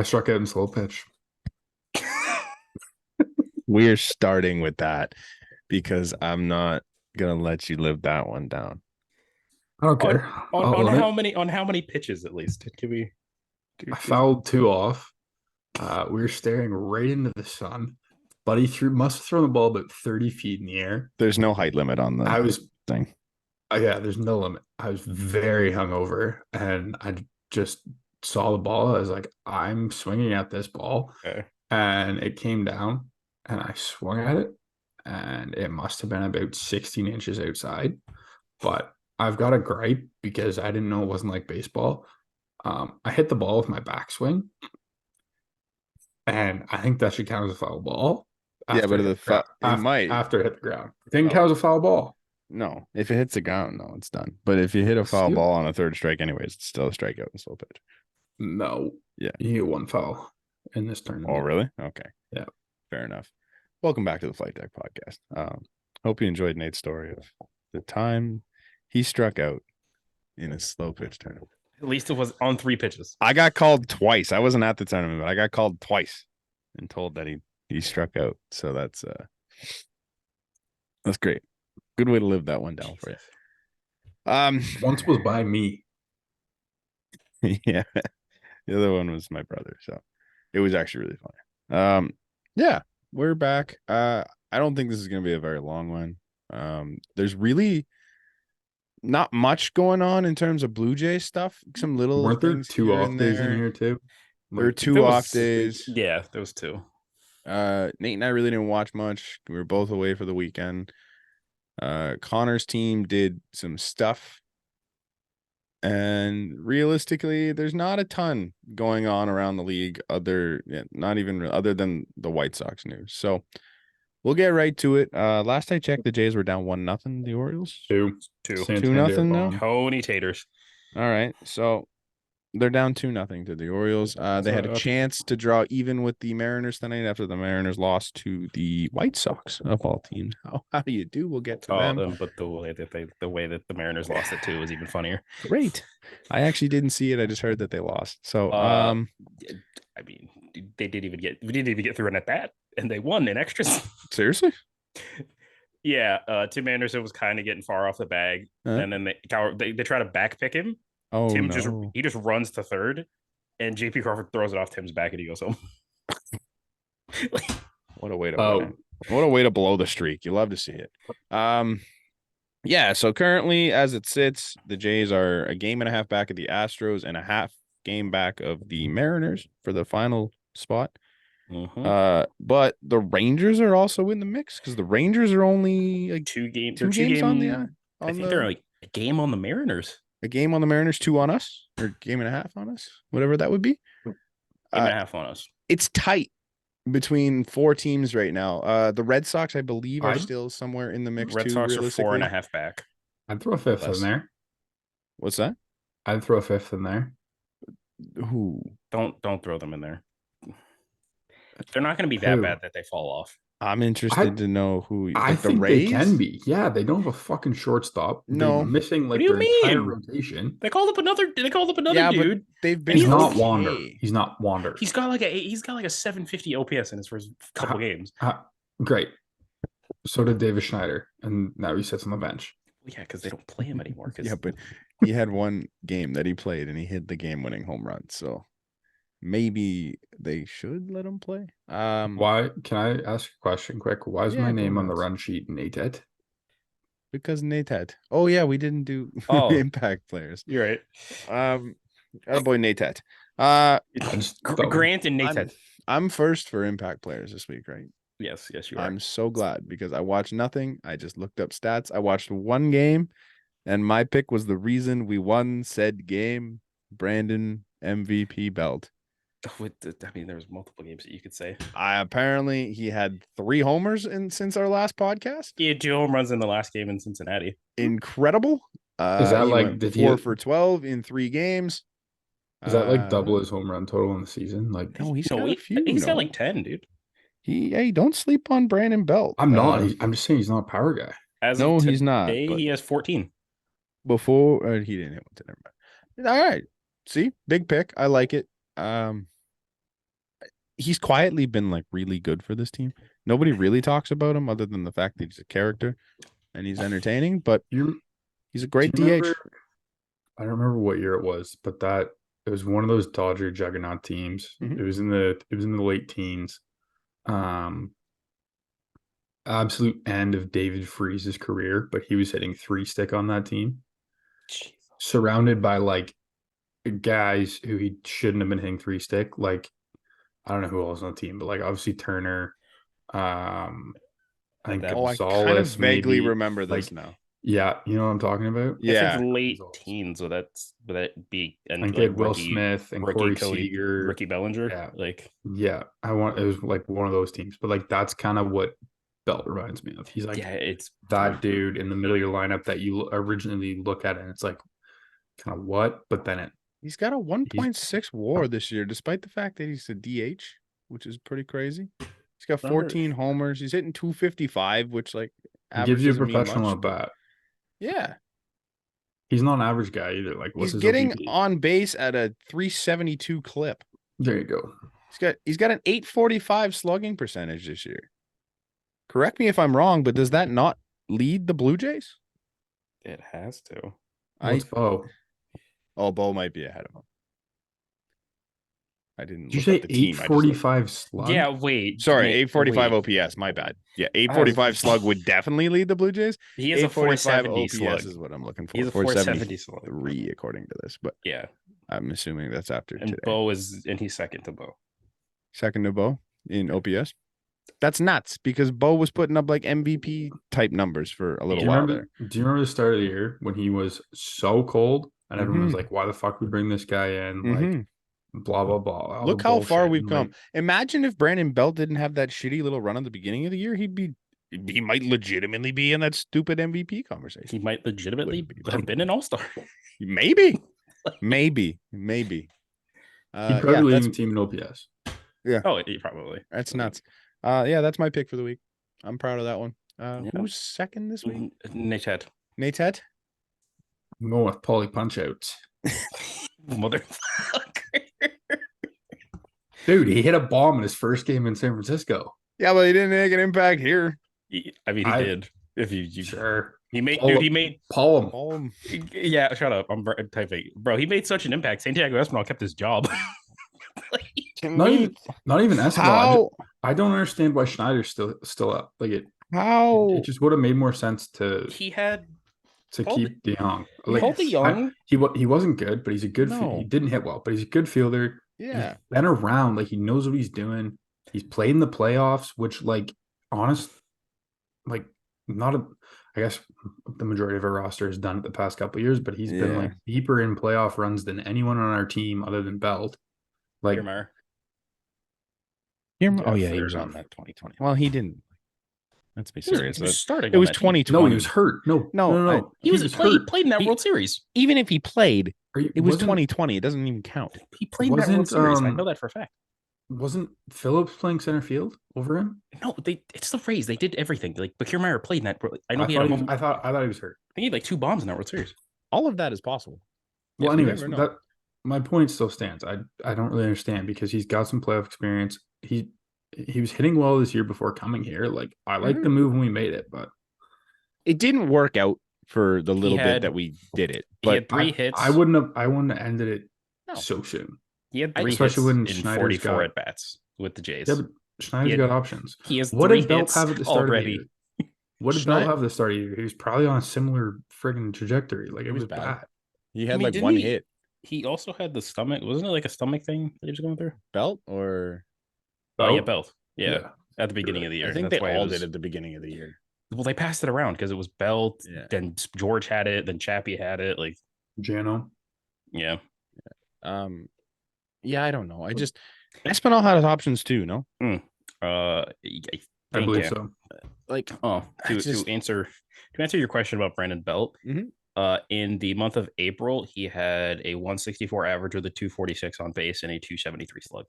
struck out in slow pitch. We're starting with that because I'm not gonna let you live that one down. I don't On care. I'll on own how it. many pitches at least? Can we I fouled two off. We were staring right into the sun. Buddy must have thrown the ball about 30 feet in the air. There's no height limit on the I was thing. yeah, there's no limit. I was very hungover and I just saw the ball. I was like, I'm swinging at this ball. Okay. And it came down and I swung at it and it must have been about 16 inches outside. But I've got a gripe because I didn't know it wasn't like baseball. I hit the ball with my backswing, and I think that should count as a foul ball. Yeah, but it might. After it hit the ground. It didn't count as a foul ball. No, if it hits the ground, no, it's done. But if you hit a foul ball on a third strike, anyways, it's still a strikeout in slow pitch. No. Yeah. You get one foul in this tournament. Oh, really? Okay. Yeah. Fair enough. Welcome back to the Flight Deck Podcast. Hope you enjoyed Nate's story of the time he struck out in a slow pitch tournament. At least it was on 3 pitches. I got called twice. I wasn't at the tournament, but I got called twice and told that he struck out. So that's great. Good way to live that one down for you. Once was by me. Yeah. The other one was my brother. So it was actually really funny. Yeah, we're back. I don't think this is gonna be a very long one. There's really not much going on in terms of Blue Jay stuff. Some little Weren't there things 2 here off and days in there. here too? There were 2 off days. Yeah, there was 2. Nate and I really didn't watch much. We were both away for the weekend. Connor's team did some stuff. And realistically, there's not a ton going on around the league not even other than the White Sox news. So we'll get right to it. Last I checked, the Jays were down 1-0. The Orioles 2 2-0 now. Tony Taters. All right, so they're down 2-0 to the Orioles. They had a chance to draw even with the Mariners tonight after the Mariners lost to the White Sox of all teams. How do you do? We'll get to them. But the way that the Mariners lost it too was even funnier. Great. I actually didn't see it. I just heard that they lost. So I mean, we didn't even get through an at bat, and they won in extras. Seriously? Yeah. Tim Anderson was kind of getting far off the bag, and then they try to back pick him. Oh, Tim no. just runs to third, and JP Crawford throws it off Tim's back, and he goes home. What a way to blow the streak. You love to see it. Yeah, so currently as it sits, the Jays are a game and a half back of the Astros and a half game back of the Mariners for the final spot. Mm-hmm. But the Rangers are also in the mix because the Rangers are only like two games on the I think they're like a game on the Mariners. A game on the Mariners, 2 on us, or game and a half on us, whatever that would be. Game and a half on us. It's tight between 4 teams right now. The Red Sox, I believe, are still somewhere in the mix. Red Sox are 4.5 back. I'd throw a 5th in there. What's that? I'd throw a 5th in there. Who? Don't throw them in there. They're not going to be that bad that they fall off. I'm interested to know who. I think the Rays? They can be. Yeah, they don't have a fucking shortstop. No, they're missing like their entire rotation. They called up another yeah, dude. But they've been. He's not Wander. He's not Wander. He's got like a 750 OPS in his first couple games. Great. So did David Schneider, and now he sits on the bench. Yeah, because they don't play him anymore. Yeah, but he had one game that he played, and he hit the game-winning home run. So maybe they should let him play. Why? Can I ask a question quick? Why is my name on the run sheet Natet? Because Natet. Oh yeah, we didn't do impact players. You're right. Our boy Natet. Grant and Natet. I'm first for impact players this week, right? Yes, you are. I'm so glad because I watched nothing. I just looked up stats. I watched one game, and my pick was the reason we won said game. Brandon MVP belt. I mean, there was multiple games that you could say. Apparently he had 3 homers since our last podcast. He had 2 home runs in the last game in Cincinnati. Incredible. Is that like 4 for 12 in 3 games? Is that like double his home run total in the season? Like no, he's got a few. He's got like 10, dude. Hey, don't sleep on Brandon Belt. I'm not. I'm just saying he's not a power guy. He's not. He has 14. Before he didn't hit one. Never mind. All right. See, big pick. I like it. he's quietly been like really good for this team. Nobody really talks about him other than the fact that he's a character and he's entertaining, but You he's a do great you remember? DH. I don't remember what year it was, but it was one of those Dodger juggernaut teams. Mhm. It was in the late teens. Um, absolute end of David Freeze's career, but he was hitting three stick on that team, surrounded by like guys who he shouldn't have been hitting three stick. Like I don't know who else on the team, but like obviously Turner, I At think that Oh, I kind of Gonzalez, vaguely maybe. remember this Like, now. yeah, you know what I'm talking about? If it's Yeah. late Gonzalez. teens, would that be I and think they like had Will Smith and rookie Corey Cody, Seager. Ricky Bellinger? Yeah, Like, yeah. It was like one of those teams, but like that's kind of what Belt reminds me of. He's like yeah, it's that dude in the middle of your lineup that you originally look at, and it's like kind of what, but then He's got a he's 1.6 WAR this year, despite the fact that he's a DH, which is pretty crazy. He's got 14 homers. He's hitting 255, which like he gives average you a doesn't mean professional much. at bat. Yeah. He's not an average guy either. Like, what's He's his getting OBP? on base at a 372 clip. There you go. He's got an 845 slugging percentage this year. Correct me if I'm wrong, but does that not lead the Blue Jays? it has to. What's Bo? Bo might be ahead of him. I didn't Did you look say up the team. I just 845 slug? Yeah, wait. Sorry, Nate, 845 wait. OPS. My bad. Yeah, 845 slug would definitely lead the Blue Jays. He has a 845 470 OPS slug. is what I'm looking for. He has a 470 slug. 473 according to this, but Yeah, I'm assuming that's after and today. he's second to Bo. Second to Bo in OPS. That's nuts because Bo was putting up like MVP type numbers for a little Do you while remember? there. Do you remember the start of the year when he was so cold and everyone was Mhm. like, "Why the fuck we bring this guy in?" Like, Mhm. blah blah blah. All Look the how far bullshit. we've And, come. like, Imagine if Brandon Belt didn't have that shitty little run at the beginning of the year. He might legitimately be in that stupid MVP conversation. He might legitimately Would be. have been an all-star. Maybe. he probably Yeah, leading the team in OPS. Oh, he probably. that's nuts. Yeah, that's my pick for the week. I'm proud of that one. Yeah. Who's second this week? Nate had Nate's head? I'm going with Paulie Punch Outs. motherfucker. Dude, he hit a bomb in his first game in San Francisco. Yeah, but he didn't make an impact here. I mean, he did. If you Sure. he made Paul, dude, he made Paul. yeah. Shut up. I'm typing, bro. He made such an impact. Santiago Espinal kept his job. Not even Espinal. How? I don't understand why Schneider's still up. Like it just would have made more sense to he had Paul keep DeJong. Paul Like DeJong. he wasn't good, but he's a good. No. He didn't hit well, but he's a good fielder. Yeah. He's been around. Like he knows what he's doing. He's played in the playoffs, which not a. I guess the majority of our roster has done it the past couple of years, but he's been like deeper in playoff runs than anyone on our team other than Belt. Like Kiermaier. Oh yeah, he fair was enough. on that 2020. Well, he didn't. Let's be serious. He was starting. It was on that team. 2020. No, he was hurt. No. He played in that World Series. Even if he played, it was Wasn't- 2020. It doesn't even count. He played in that World Wasn't, Series. I know that for a fact. Wasn't Phillips playing center field over him? No, it's the Rays. They did everything. Like, but Kiermaier played in that. I know he had a home. I thought he was hurt. I think he had like 2 bombs in that World Series. All of that is possible. Well, Yes, we anyways, never know. my point still stands. I don't really understand because he's got some playoff experience. He was hitting well this year before coming here. Like I like the move when we made it, but It didn't work out for the little bit had- that we did it. He But had 3 hits. I wouldn't have ended it No. so soon. He had 3 hits especially when in Schneider's 44 got- at bats with the Jays. Yeah, but Schneider's had- got options. He has What 3 did Belt hits have at the start already. of the year? What did Belt have at the start of the year? He was probably on a similar friggin' trajectory. Like it was bad. he had I mean, like didn't one he- hit. He also had the stomach. Wasn't it like a stomach thing that he was going through? Belt or Oh yeah, Belt? Belt. Yeah, at the beginning of the year. I think That's they why it all was- did at the beginning of the year. Well, they passed it around because it was Belt. Yeah. Then George had it. Then Chappie had it. Like, Jano. yeah. Yeah, I don't know. Espinal had his options too, no? I believe so. Like Oh, to answer your question about Brandon Belt, Mhm. in the month of April, he had a 164 average with a 246 on base and a 273 slug.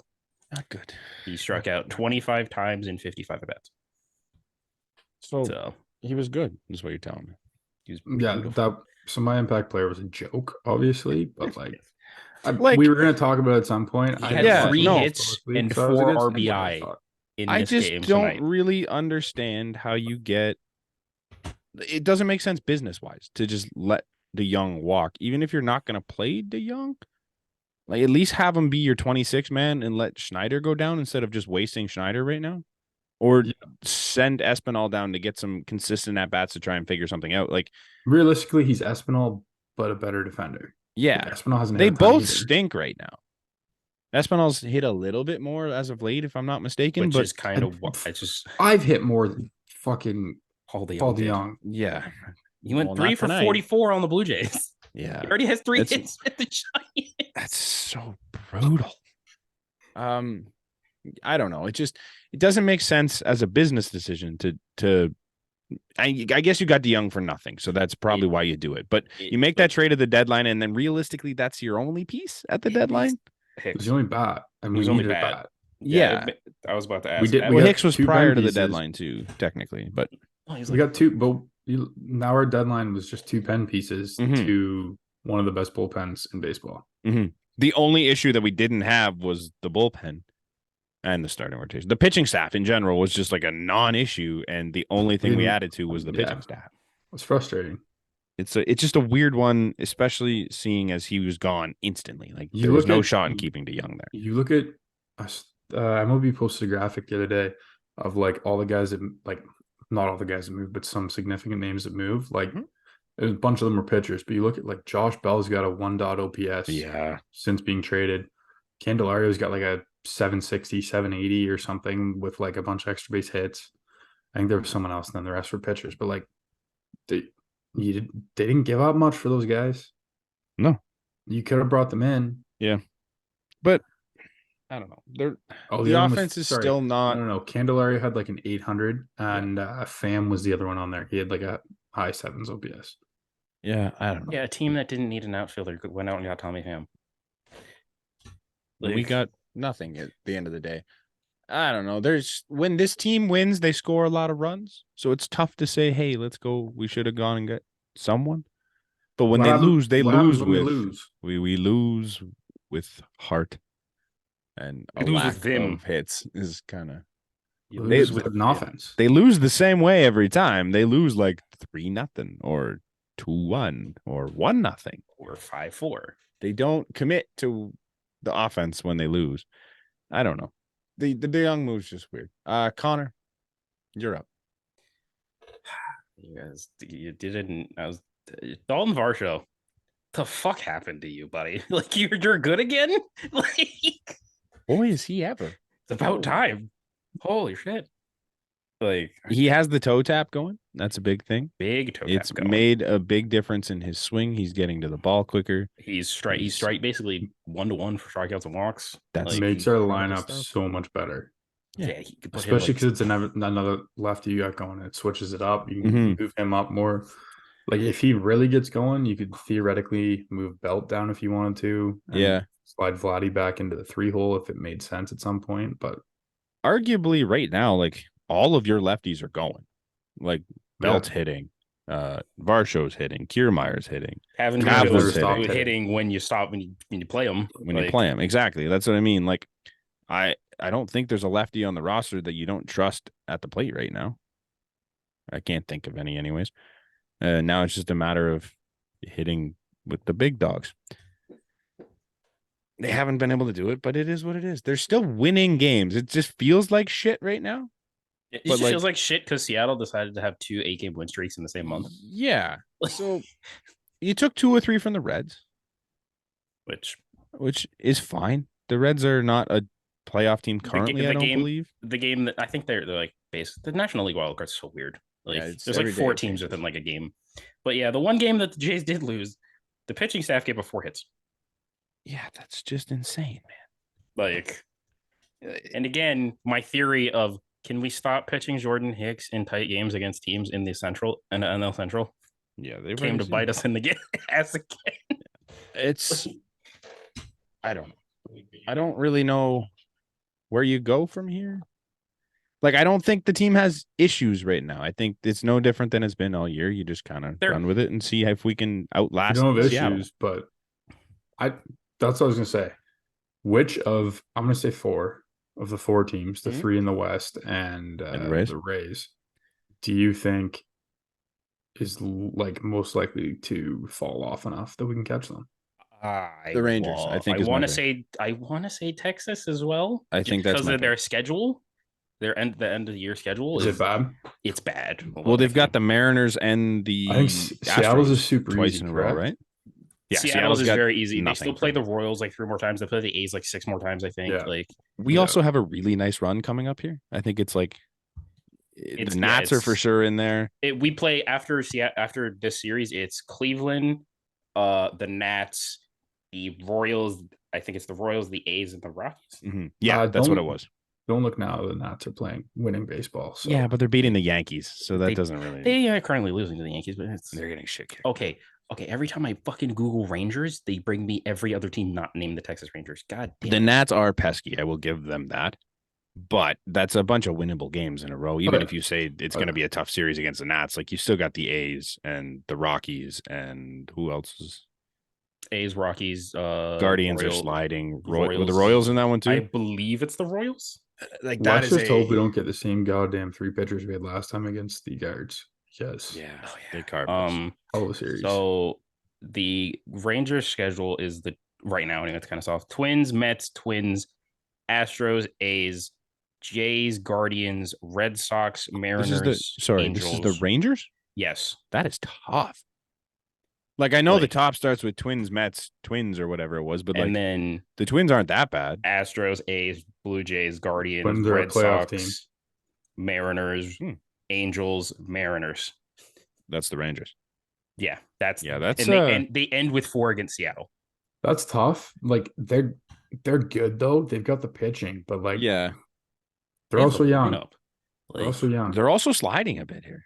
not good. He struck out 25 times in 55 at bats. So he was good, is what you're telling me. he was Yeah, beautiful. so my impact player was a joke, obviously, but like We were going to talk about it at some point. He I had didn't watch 3 it hits this week, and so I was 4 against him, but I RBI thought- in I this just game don't tonight. really understand how you get. It doesn't make sense business wise to just let DeJong walk, even if you're not going to play DeJong. Like, at least have him be your 26 man and let Schneider go down instead of just wasting Schneider right now. Or send Espinal down to get some consistent at bats to try and figure something out. Like, realistically, he's Espinal, but a better defender. yeah, Like, Espinal hasn't. they hit a ton both either. stink right now. Espinal's hit a little bit more as of late, if I'm not mistaken. Which but is kind of what I just I've hit more than fucking Paul Paul DeJong. DeJong. yeah, He went Well, 3 not for tonight. 44 on the Blue Jays. Yeah, He already has 3 It's- hits with the Giants. that's so brutal. I don't know. It doesn't make sense as a business decision to. I guess you got DeJong for nothing, so that's probably why you do it. But you make that trade at the deadline, and then realistically, that's your only piece at the deadline. It Hicks. was the only bat, and It we was only needed a bat. bat. Yeah. I was about to ask. We did- that. we Well, got Hicks was 2 prior pen to the pieces. deadline too, technically, but Oh, he's We like, got 2, but now our deadline was just 2 pen pieces Mhm. to one of the best bullpens in baseball. the only issue that we didn't have was the bullpen and the starting rotation. The pitching staff in general was just like a non-issue, and the only thing we added to was the pitching staff. It's frustrating. It's just a weird one, especially seeing as he was gone instantly. Like, You there was look no at- shot in keeping DeJong there. You look at us. MLB posted a graphic the other day of like all the guys that like not all the guys that move, but some significant names that move. Like a bunch of them were pitchers, but you look at like Josh Bell's got a 1.0 OPS Yeah, since being traded. Candelario's got like a 760, 780 or something with like a bunch of extra base hits. I think there was someone else, and then the rest were pitchers. But like they didn't give up much for those guys. No. You could have brought them in. but I don't know. The other one was- offense is sorry, still not. No. Candelario had like an 800, and Pham was the other one on there. He had like a high 7s OPS. Yeah, I don't know. yeah, a team that didn't need an outfielder went out and got Tommy Pham. We got nothing at the end of the day. I don't know. When this team wins, they score a lot of runs. So it's tough to say, hey, let's go. We should have gone and got someone. But when What they happens- lose, they what lose happens when we with lose. we lose with heart. And a We lose lack with vim. of hits is kind of. You They- lose with an offense. They lose the same way every time. They lose like 3-0 or 2-1 or 1-0. or 5-4. They don't commit to the offense when they lose. I don't know. The DeJong move's just weird. Connor, you're up. You guys, you didn't. I was Dalton Varsho. The fuck happened to you, buddy? Like you're good again? Like it's Boy, is he ever. about time. Holy shit! Like He has the toe tap going. That's a big thing. big toe It's tap going. made a big difference in his swing. He's getting to the ball quicker. He's strike basically 1-to-1 for strikeouts and walks. That's It Like, makes our all the lineup stuff. so much better. yeah, he could put him, Especially like, because it's another lefty you got going. It switches it up. You can Mhm. move him up more. Like if he really gets going, you could theoretically move Belt down if you wanted to. and Yeah. slide Vladdy back into the 3-hole if it made sense at some point. But Arguably right now, like all of your lefties are going. Like Belt's hitting, Varsho's hitting, Kiermaier's hitting. having Cavaliers hitting. hitting. hitting when you stop when you play him. When you play him. Exactly. That's what I mean. Like I don't think there's a lefty on the roster that you don't trust at the plate right now. I can't think of any anyways. Now it's just a matter of hitting with the big dogs. They haven't been able to do it, but it is what it is. They're still winning games. It just feels like shit right now. It But, just like- feels like shit because Seattle decided to have 2 8-game win streaks in the same month. Yeah. So you took 2 or 3 from the Reds, Which which is fine. The Reds are not a playoff team currently, the I don't game- believe. the game that I think they're like the National League wildcard's so weird. Like Yeah, it's there's like every day 4 it teams changes. within like a game. But yeah, the one game that the Jays did lose, the pitching staff gave up 4 hits. Yeah, that's just insane, man. Like, and again, my theory of can we stop pitching Jordan Hicks in tight games against teams in the Central and NL Central Yeah, they came to bite us in the game ass again. It's I don't really know where you go from here. Like I don't think the team has issues right now. I think it's no different than it's been all year. You just kind of They're- run with it and see if we can I outlast don't have Seattle. issues, but That's what I was gonna say. Which of I'm gonna say four of the four teams, the Mhm. three in the West and Rays? the Rays, do you think is like most likely to fall off enough that we can catch them? The Rangers, I think, I is my want to pick. say Texas as well. I just think that's because my of their pick. schedule. The end of the year schedule Is it bad? it's bad. Hold Well, on, they've got the Mariners and I think the Seattle's is Astros super twice easy, in a row, correct? right? Yeah, Seattle's is got very easy. They nothing still play for the Royals like 3 more times. They play the A's like 6 more times, I think. Yeah. Like We Yeah. also have a really nice run coming up here. I think it's like the Nats are for sure in there. We play after this series, it's Cleveland, the Nats, the Royals. I think it's the Royals, the A's, and the Rockies. Mm-hmm. Yeah, that's what it was. Don't look now. The Nats are playing winning baseball. So. Yeah, but they're beating the Yankees, so that doesn't really. They are currently losing to the Yankees, but they're getting shit kicked. Okay. Every time I fucking Google Rangers, they bring me every other team not named the Texas Rangers. God damn. The Nats are pesky. I will give them that. But that's a bunch of winnable games in a row. Even if you say it's going to be a tough series against the Nats, like you still got the A's and the Rockies and who else is A's, Rockies, Guardians are sliding. Royals. Were the Royals in that one too? I believe it's the Royals. Like that Let's just hope we don't get the same goddamn 3 pitchers we had last time against the Guards. Yes. Yeah. They carved us. All the series. So the Rangers schedule is right now anyway, it's kind of soft. Twins, Mets, Twins, Astros, A's, Jays, Guardians, Red Sox, Mariners, Angels. This is the Rangers? Yes. That is tough. Like, I know the top starts with Twins, Mets, Twins, or whatever it was, but like, then the Twins aren't that bad. Astros, A's, Blue Jays, Guardians, Twins Red Sox, team. Mariners, Angels, Mariners. That's the Rangers. Yeah, that's and they end with 4 against Seattle. That's tough. Like they're good though. They've got the pitching, but like they're also young. They're also young. They're also sliding a bit here.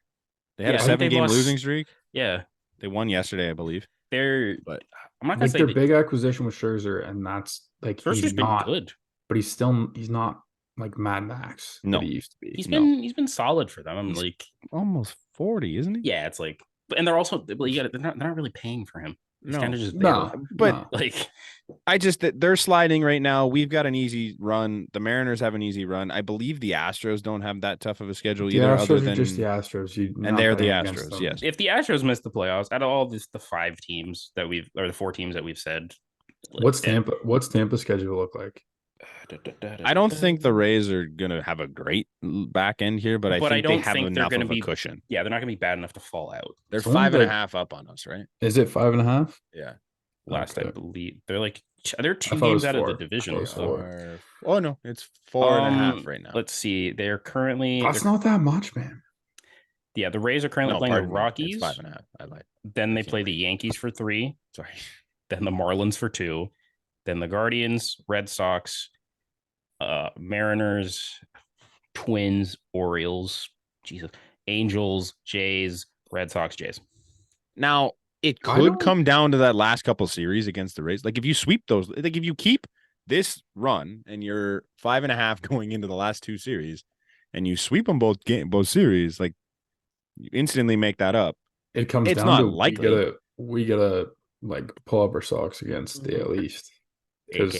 They had a 7-game losing streak. Yeah. They won yesterday, I believe. But I'm not gonna like say their big acquisition was Scherzer, and that's like Scherzer's been good, but he's not like Mad Max. No, that he used to be. He's been solid for them. I'm like almost 40, isn't he? Yeah, it's like, and they're also they're not really paying for him. It's kind of just they're sliding right now. We've got an easy run. The Mariners have an easy run. I believe the Astros don't have that tough of a schedule either. Other than just the Astros, and they're the Astros. Yes. If the Astros miss the playoffs, out of all the 5 teams that the 4 teams that we've said, what's Tampa's schedule look like? I don't think the Rays are gonna have a great back end here, but I think they have enough of a cushion. Yeah, they're not gonna be bad enough to fall out. They're 5.5 up on us, right? Is it 5.5? Yeah. I believe they're 2 games out of the division. Oh no, it's 4.5 right now. Let's see. They're currently that's not that much, man. Yeah, the Rays are currently playing the Rockies. It's 5.5. I lied. Then they play the Yankees for 3. Sorry. Then the Marlins for 2. Then the Guardians, Red Sox, Mariners, Twins, Orioles, Angels, Jays, Red Sox, Jays. Now, it could come down to that last couple series against the Rays. Like if you sweep those, like if you keep this run and you're 5.5 going into the last 2 series, and you sweep them both series, like you instantly make that up. It comes down to likely we gotta like pull up our socks against the at least because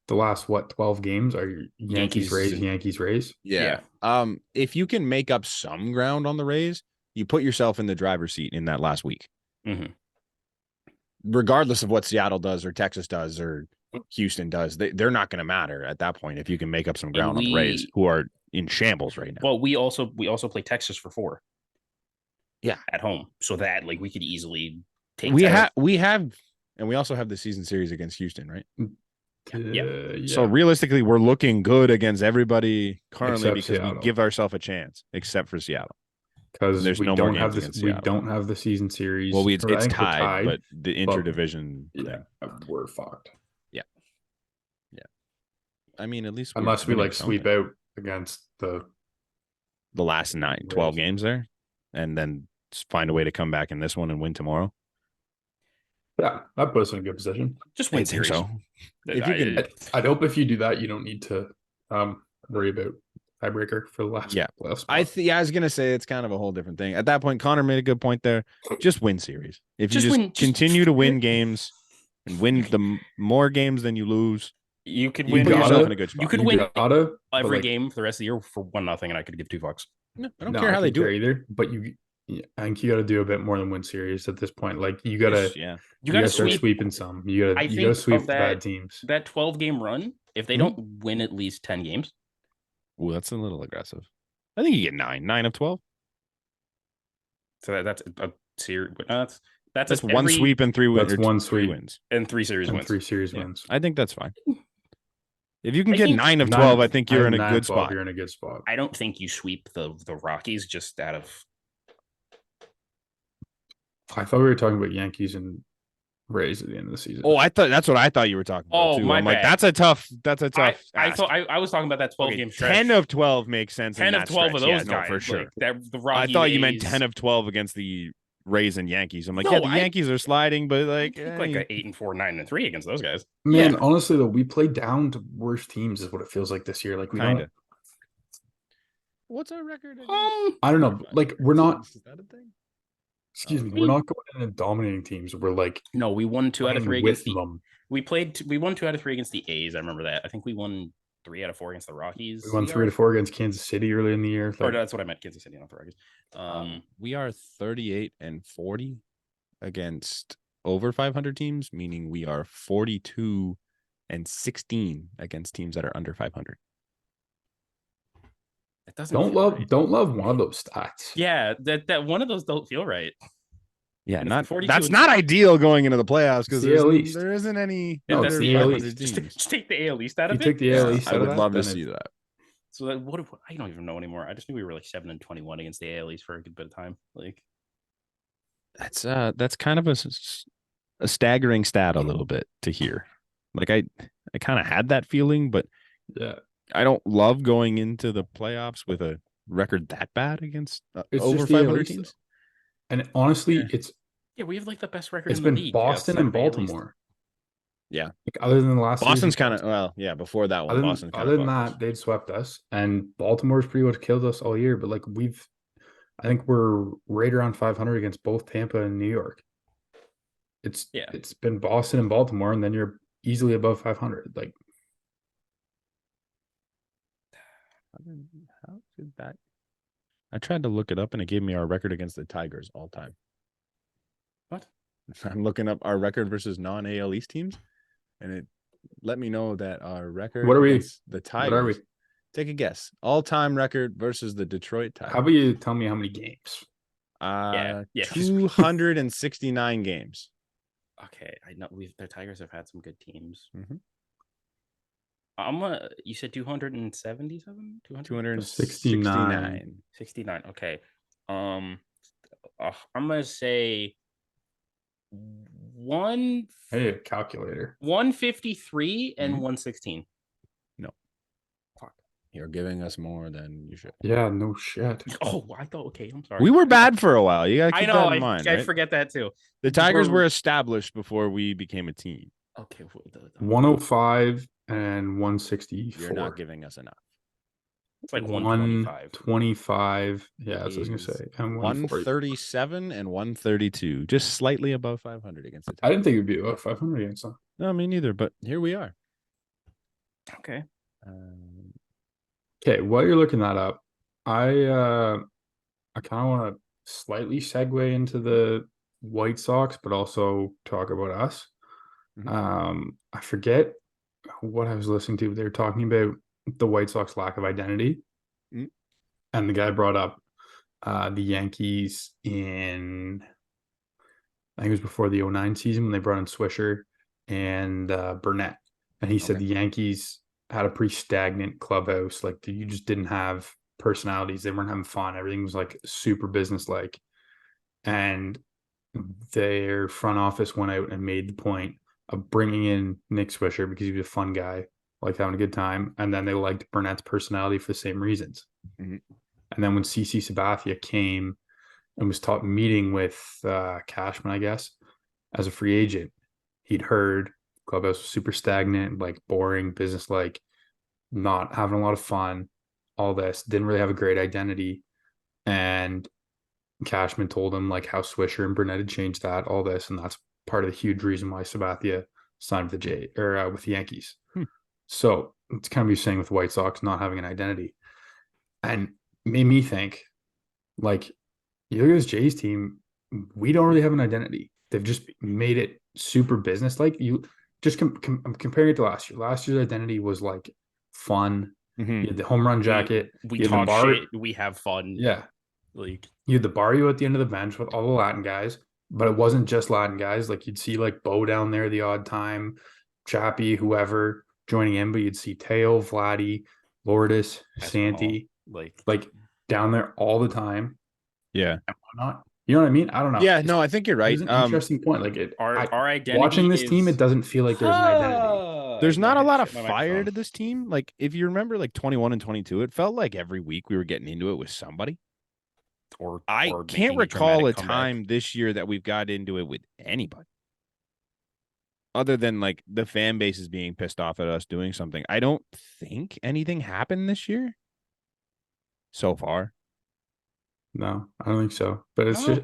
the last 12 games are Yankees Rays. Yeah. If you can make up some ground on the Rays, you put yourself in the driver's seat in that last week. Mm-hmm. Regardless of what Seattle does or Texas does or Houston does, they're not going to matter at that point if you can make up some ground on the Rays, who are in shambles right now. Well, we also play Texas for 4. Yeah, at home, so that like we could easily take. We have, and we also have the season series against Houston, right? Yeah. So realistically, we're looking good against everybody currently except because Seattle. we give ourselves a chance, except for Seattle. Because we don't have the season series. Well, it's tied, but the interdivision. We're fucked. Yeah. I mean, at least unless we like sweep out against the last 12 games there, and then find a way to come back in this one and win tomorrow. Yeah, that puts us in a good position. Just win series. So. If you can, I'd hope if you do that, you don't need to worry about tiebreaker for the last. Yeah, playoff spot. I was gonna say it's kind of a whole different thing. At that point, Connor made a good point there. Just win series. If you continue to win games, and win the more games than you lose. You could You win. Put yourself gotta- in a good spot. You could You win gotta, but, every like, game for the rest of the year for 1-0, and I could give 2 fucks. No, I don't no, care how they couldn't do care it. either. But I think you got to do a bit more than win series at this point. Like you gotta, Yes, yeah. You you got to gotta start sweep. sweeping some. I You gotta think sweep of the bad teams. that 12-game run. If they Mhm. don't win at least 10 games, Ooh, that's a little aggressive. I think you get 9 of 12. so that's a series. That's one sweep and 3 wins. That's one three sweep. wins. and 3 series And wins. 3 series Yeah, wins. I think that's fine. If you can I get think 9 of 12, I think you're in a 9 good 12, spot. You're in a good spot. I don't think you sweep the Rockies just out of. I thought we were talking about Yankees and Rays at the end of the season. Oh, that's what I thought you were talking about. Oh, too. my I'm like, bad. that's a tough. I ask. thought I was talking about that 12 Okay, game stretch. 10 of 12 makes sense. 10 in of that 12 of stretch. those Yeah, guys no, for sure. Like, the I Rockies. thought you meant A's, 10 of 12 against the Rays and Yankees. I'm like, No, yeah, the I- Yankees are sliding, but I like, think like a 8-4, 9-3 against those guys. Man, yeah. honestly though, we play down to worse teams is what it feels like this year. Like we kind don't. of. What's our record? Um, I don't know. Like we're not. Is that a thing? Excuse me. we- We're not going in and dominating teams. We're like no, we won 2 out of 3 playing against with the. them. We won 2 out of 3 against the A's. I remember that. I think we won 3 out of 4 against the Rockies. We won 3 to 4 against Kansas City early in the year. Or Like, that's what I meant. Kansas City, not the Rockies. We are 38 and 40 against over 500 teams, meaning we are 42 and 16 against teams that are under 500. It doesn't. don't feel love right. don't love one of those stats. Yeah, that one of those don't feel right. Yeah, And not 42 that's and- not ideal going into the playoffs because It's the AL East. there isn't any No, that's it's under the AL 500 East. teams. Just take the AL East out If of you it. take the AL Yeah, East I out of would that, love to then see it's- that. So that what if I don't even know anymore. I just knew we were like 7-21 against the AL East for a good bit of time. Like That's kind of a staggering stat a little bit to hear. Like I kind of had that feeling, but Yeah. I don't love going into the playoffs with a record that bad against It's over just the AL 500 East, teams. And honestly, Yeah. it's we have like the best record in the been league. Boston outside and of AL East. Baltimore. Yeah. Like other than the last series Boston's we kind of lost. before that one. Other than, Boston kind other of than that, they'd swept us, and Baltimore's pretty much killed us all year. But like I think we're right around 500 against both Tampa and New York. It's been Boston and Baltimore, and then you're easily above 500. Like how did that? I tried to look it up and it gave me our record against the Tigers all time. What? I'm looking up our record versus non-AL East teams, and it let me know that our record What are we? against the Tigers. what are we? Take a guess. All-time record versus the Detroit Tigers. How about you tell me how many games? Yeah. 269 games. Okay, I know the Tigers have had some good teams. Mhm. You said 277? 269. 69. Okay. I'm gonna say Hey, calculator. 153 and Mhm. 116. You're giving us more than you should. Yeah, no shit. Oh, I thought. Okay, I'm sorry. We were bad for a while. You gotta I keep know. that in mind, I right? forget that too. The Tigers We're- were established before we became a team. Okay. 105 and 164. You're not giving us enough. It's like 125. 125. Yeah, that's what I was gonna Is say. And 140. 137 and 132, just slightly above 500 against the I Tigers. didn't think it'd be above 500 against them. No, me neither. But here we are. Okay. Okay, while you're looking that up, I kind of want to slightly segue into the White Sox, but also talk about us. Mhm. I forget what I was listening to. They were talking about the White Sox lack of identity, Mhm. and the guy brought up the Yankees in, I think it was before the 09 season when they brought in Swisher and Burnett, and he said Okay. the Yankees had a pretty stagnant clubhouse. Like you just didn't have personalities. They weren't having fun. Everything was like super business-like. And their front office went out and made the point of bringing in Nick Swisher because he was a fun guy, liked having a good time. And then they liked Burnett's personality for the same reasons. Mhm. And then when CC Sabathia came and was meeting with Cashman, I guess, as a free agent, he'd heard clubhouse was super stagnant, like boring, business-like, not having a lot of fun, all this, didn't really have a great identity. And Cashman told him like how Swisher and Burnett had changed that, all this, and that's part of the huge reason why Sabathia signed with with the Yankees. Hmm. So it's kind of you saying with the White Sox not having an identity, and made me think, like, you look at this Jays team, we don't really have an identity. They've just made it super business like. You just I'm comparing it to last year. Last year's identity was like fun. Mhm. You had the home run jacket. We you had the talk shit. We have fun. Yeah. Like, You had the barrio at the end of the bench with all the Latin guys, but it wasn't just Latin guys. Like, you'd see like Bo down there the odd time, Chappie, whoever joining in, but you'd see Teo, Vladdy, Lourdes, Santi, like down there all the time. Yeah. And whatnot. You know what I mean? I don't know. Yeah, no, I think you're right. It's an interesting point. Like, our identity watching this team, it doesn't feel like there's an identity. There's not a lot of fire to this team. Like, if you remember, like 21 and 22, it felt like every week we were getting into it with somebody. Or I can't recall a time this year that we've got into it with anybody, other than like the fan base is being pissed off at us doing something. I don't think anything happened this year so far. No, I don't think so. But it's just,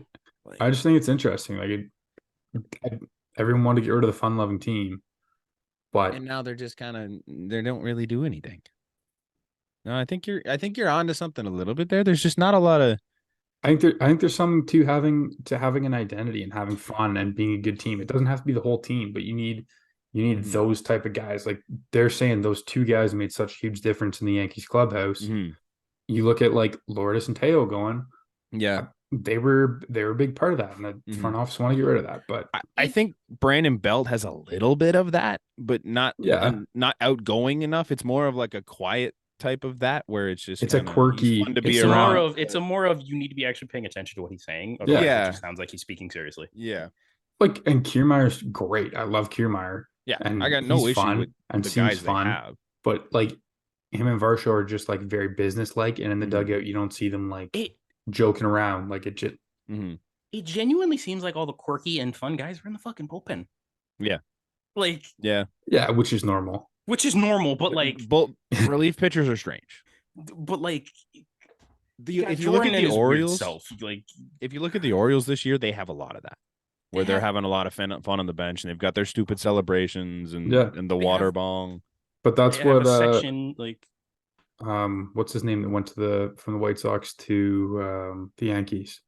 I just think it's interesting. Like, everyone wanted to get rid of the fun-loving team, but and now they're just kind of, they don't really do anything. No, I think you're onto something a little bit there. There's just not a lot of. I think there's something to having an identity and having fun and being a good team. It doesn't have to be the whole team, but you need those type of guys. Like, they're saying those two guys made such a huge difference in the Yankees clubhouse. Mm-hmm. You look at like Lourdes and Teo going, yeah, they were a big part of that, and the front office want to get rid of that. But I think Brandon Belt has a little bit of that, but not not outgoing enough. It's more of like a quiet type of that, where it's just a quirky. Fun to be around. It's more of you need to be actually paying attention to what he's saying. Yeah, it just sounds like he's speaking seriously. Yeah, like, and Kiermaier's great. I love Kiermaier. Yeah, and I got no issue with and the seems guys fun. they have. But like, him and Varsho are just like very business-like, and in the dugout you don't see them like joking around. Like, it just it genuinely seems like all the quirky and fun guys are in the fucking bullpen. Yeah, like yeah, which is normal. But like, relief pitchers are strange. But like, if you look at the Orioles, if you look at the Orioles this year, they have a lot of that, where they're having a lot of fun on the bench, and they've got their stupid celebrations and the water bong. But that's what section, like, what's his name that went to from the White Sox to the Yankees?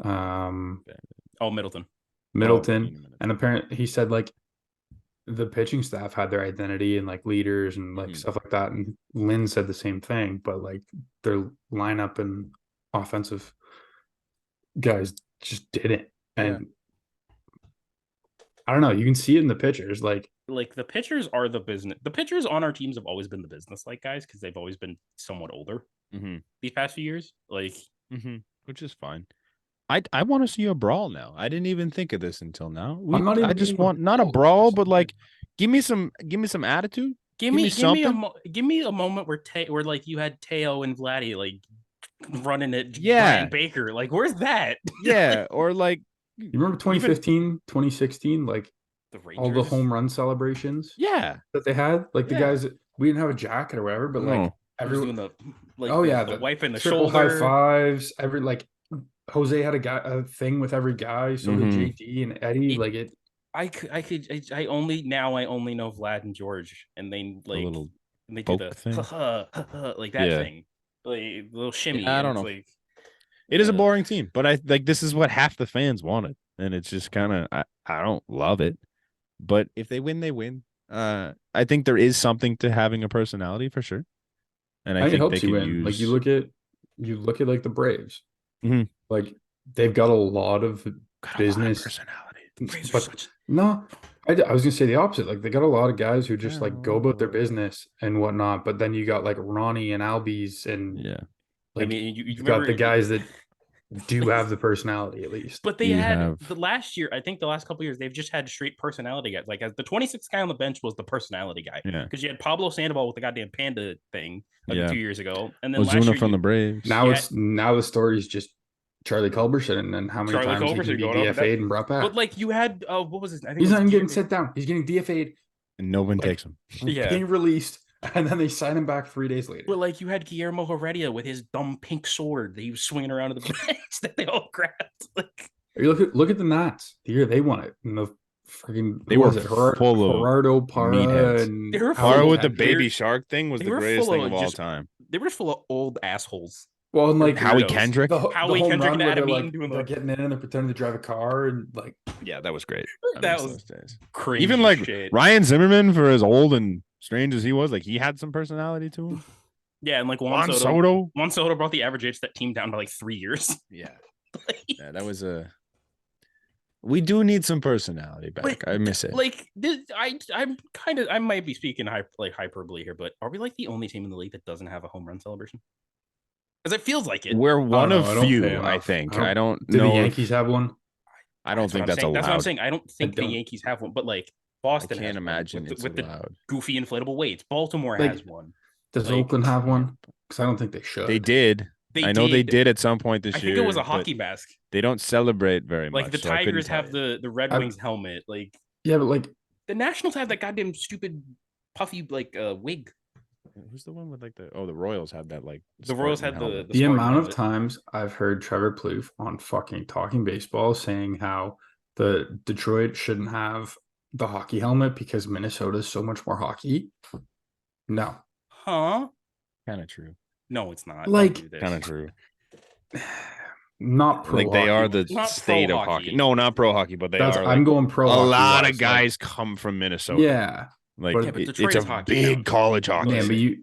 Middleton. And apparently he said like the pitching staff had their identity and like leaders and like stuff like that. And Lynn said the same thing, but like their lineup and offensive guys just didn't. And I don't know. You can see it in the pitchers. Like the pitchers are the business. The pitchers on our teams have always been the business like guys, because they've always been somewhat older these past few years. Like, which is fine. I want to see a brawl now. I didn't even think of this until now. I just want not a brawl, but like give me some attitude. Give me a moment where like you had Teo and Vladdy like running at Brian Baker. Like, where's that? Yeah, or like, you remember 2015, 2016, like the Rangers? All the home run celebrations. Yeah, that they had. Like the guys, we didn't have a jacket or whatever, but like everyone doing the wipe in the triple shoulder, high fives. Jose had a thing with every guy. So did JD and Eddie. I only know Vlad and George, and they like and they do the thing. Like that thing, like a little shimmy. I don't know. Like, it is a boring team, but I like this is what half the fans wanted, and it's just kind of I don't love it, but if they win, they win. I think there is something to having a personality for sure, and I think it helps you win. Like, you look at like the Braves. Like, they've got a lot of business personality, but no, I was gonna say the opposite. Like, they got a lot of guys who just like go about their business and whatnot. But then you got like Ronnie and Albies, and like, I mean, you've got the guys that do have the personality at least. But they had the last year. I think the last couple of years they've just had straight personality guys. Like, as the 26th guy on the bench was the personality guy. Yeah, because you had Pablo Sandoval with the goddamn panda thing 2 years ago, and then Ozuna from the Braves. Now the story is just Charlie Culberson, and then how many times he can be DFA'd and brought back. But like, you had what was his name? He's not even getting set down. He's getting DFA'd, and no one takes him. Getting released, and then they sign him back 3 days later. But like, you had Guillermo Heredia with his dumb pink sword that he was swinging around to the bench that they all grabbed. Like, You look at the Nats. The year they won it. And the freaking They who were was it? full of Gerardo Parra meatheads. and They were Howie Parra full with the of- Kendrick. baby shark thing was They the were greatest full thing of of all just- time. They were just full of old assholes. Well, and like Howie weirdos. Kendrick. the Howie home Kendrick run and where Adam they're Eaton like doing they're the getting in and they're pretending to drive a car and like Yeah, that was great. I That miss was those days. cringe. Even like shit. Ryan Zimmerman, for as old and strange as he was, like he had some personality to him. Yeah, and like Juan Soto. Juan Soto brought the average age of that team down by like 3 years. Yeah. Yeah, that was a. We do need some personality back. But, I miss it. Like this, I might be speaking hyperbole here, but are we like the only team in the league that doesn't have a home run celebration? Because it feels like it. We're one know, of I don't few, pay I enough. think. I I don't do the know. Yankees have one? I don't think that's allowed. That's what I'm saying. I don't think the don't. Yankees have one, but like I Boston can't has one imagine with, it's with the allowed. goofy inflatable weights. Baltimore Like, has one. Does Like, Oakland have one? Because I don't think they should. They did. I know they did at some point this I year. think it was a but hockey mask. They don't celebrate very Like much. the so I couldn't Tigers tell have you. the Red I've- Wings helmet. Like Yeah, but like the Nationals have that goddamn stupid puffy like wig. Who's the one with like the Royals had that like The Royals Spartan had the helmet. the Spartan amount of helmet. times I've heard Trevor Plouffe on fucking Talking Baseball saying how the Detroit shouldn't have the hockey helmet because Minnesota is so much more hockey. No. Huh? Kind of true. No, it's not. Like- Don't do this. Kind of true. Not pro Like they hockey. are the Not state pro of hockey. hockey. No, not pro hockey, but they That's are. I'm Like, going pro a hockey lot wise, of guys come from Minnesota. Yeah. Like But- Yeah, but it- Detroit it's is a hockey big town. college hockey. Yeah, but city.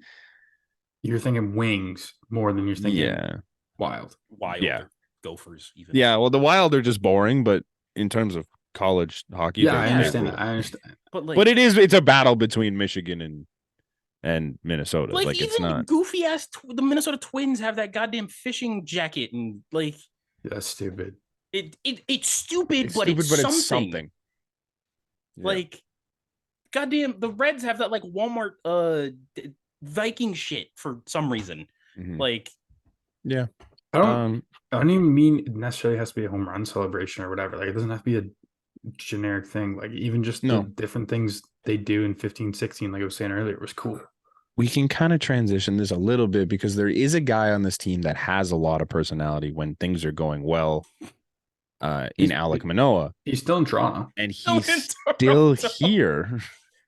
you're thinking Wings more than you're thinking Yeah. Wild. Wild. Yeah. Or Gophers even. Yeah, well, the Wild are just boring, but in terms of college hockey, Yeah, they- I they understand rule. that. I understand. But like But it's a battle between Michigan and Minnesota. like Like even it's not. goofy ass the Minnesota Twins have that goddamn fishing jacket and like That's stupid. it's stupid, It's but stupid, it's but something. it's something. Yeah. Like goddamn the Reds have that like Walmart Viking shit for some reason. Mhm. Like Yeah. I don't even mean it necessarily has to be a home run celebration or whatever. Like it doesn't have to be a generic thing. Like even just No. the different things they do in 15, 16, like I was saying earlier, was cool. We can kind of transition this a little bit because there is a guy on this team that has a lot of personality when things are going well. In He's- Alek Manoah, He's still in Toronto. and Still he's in still Toronto. here.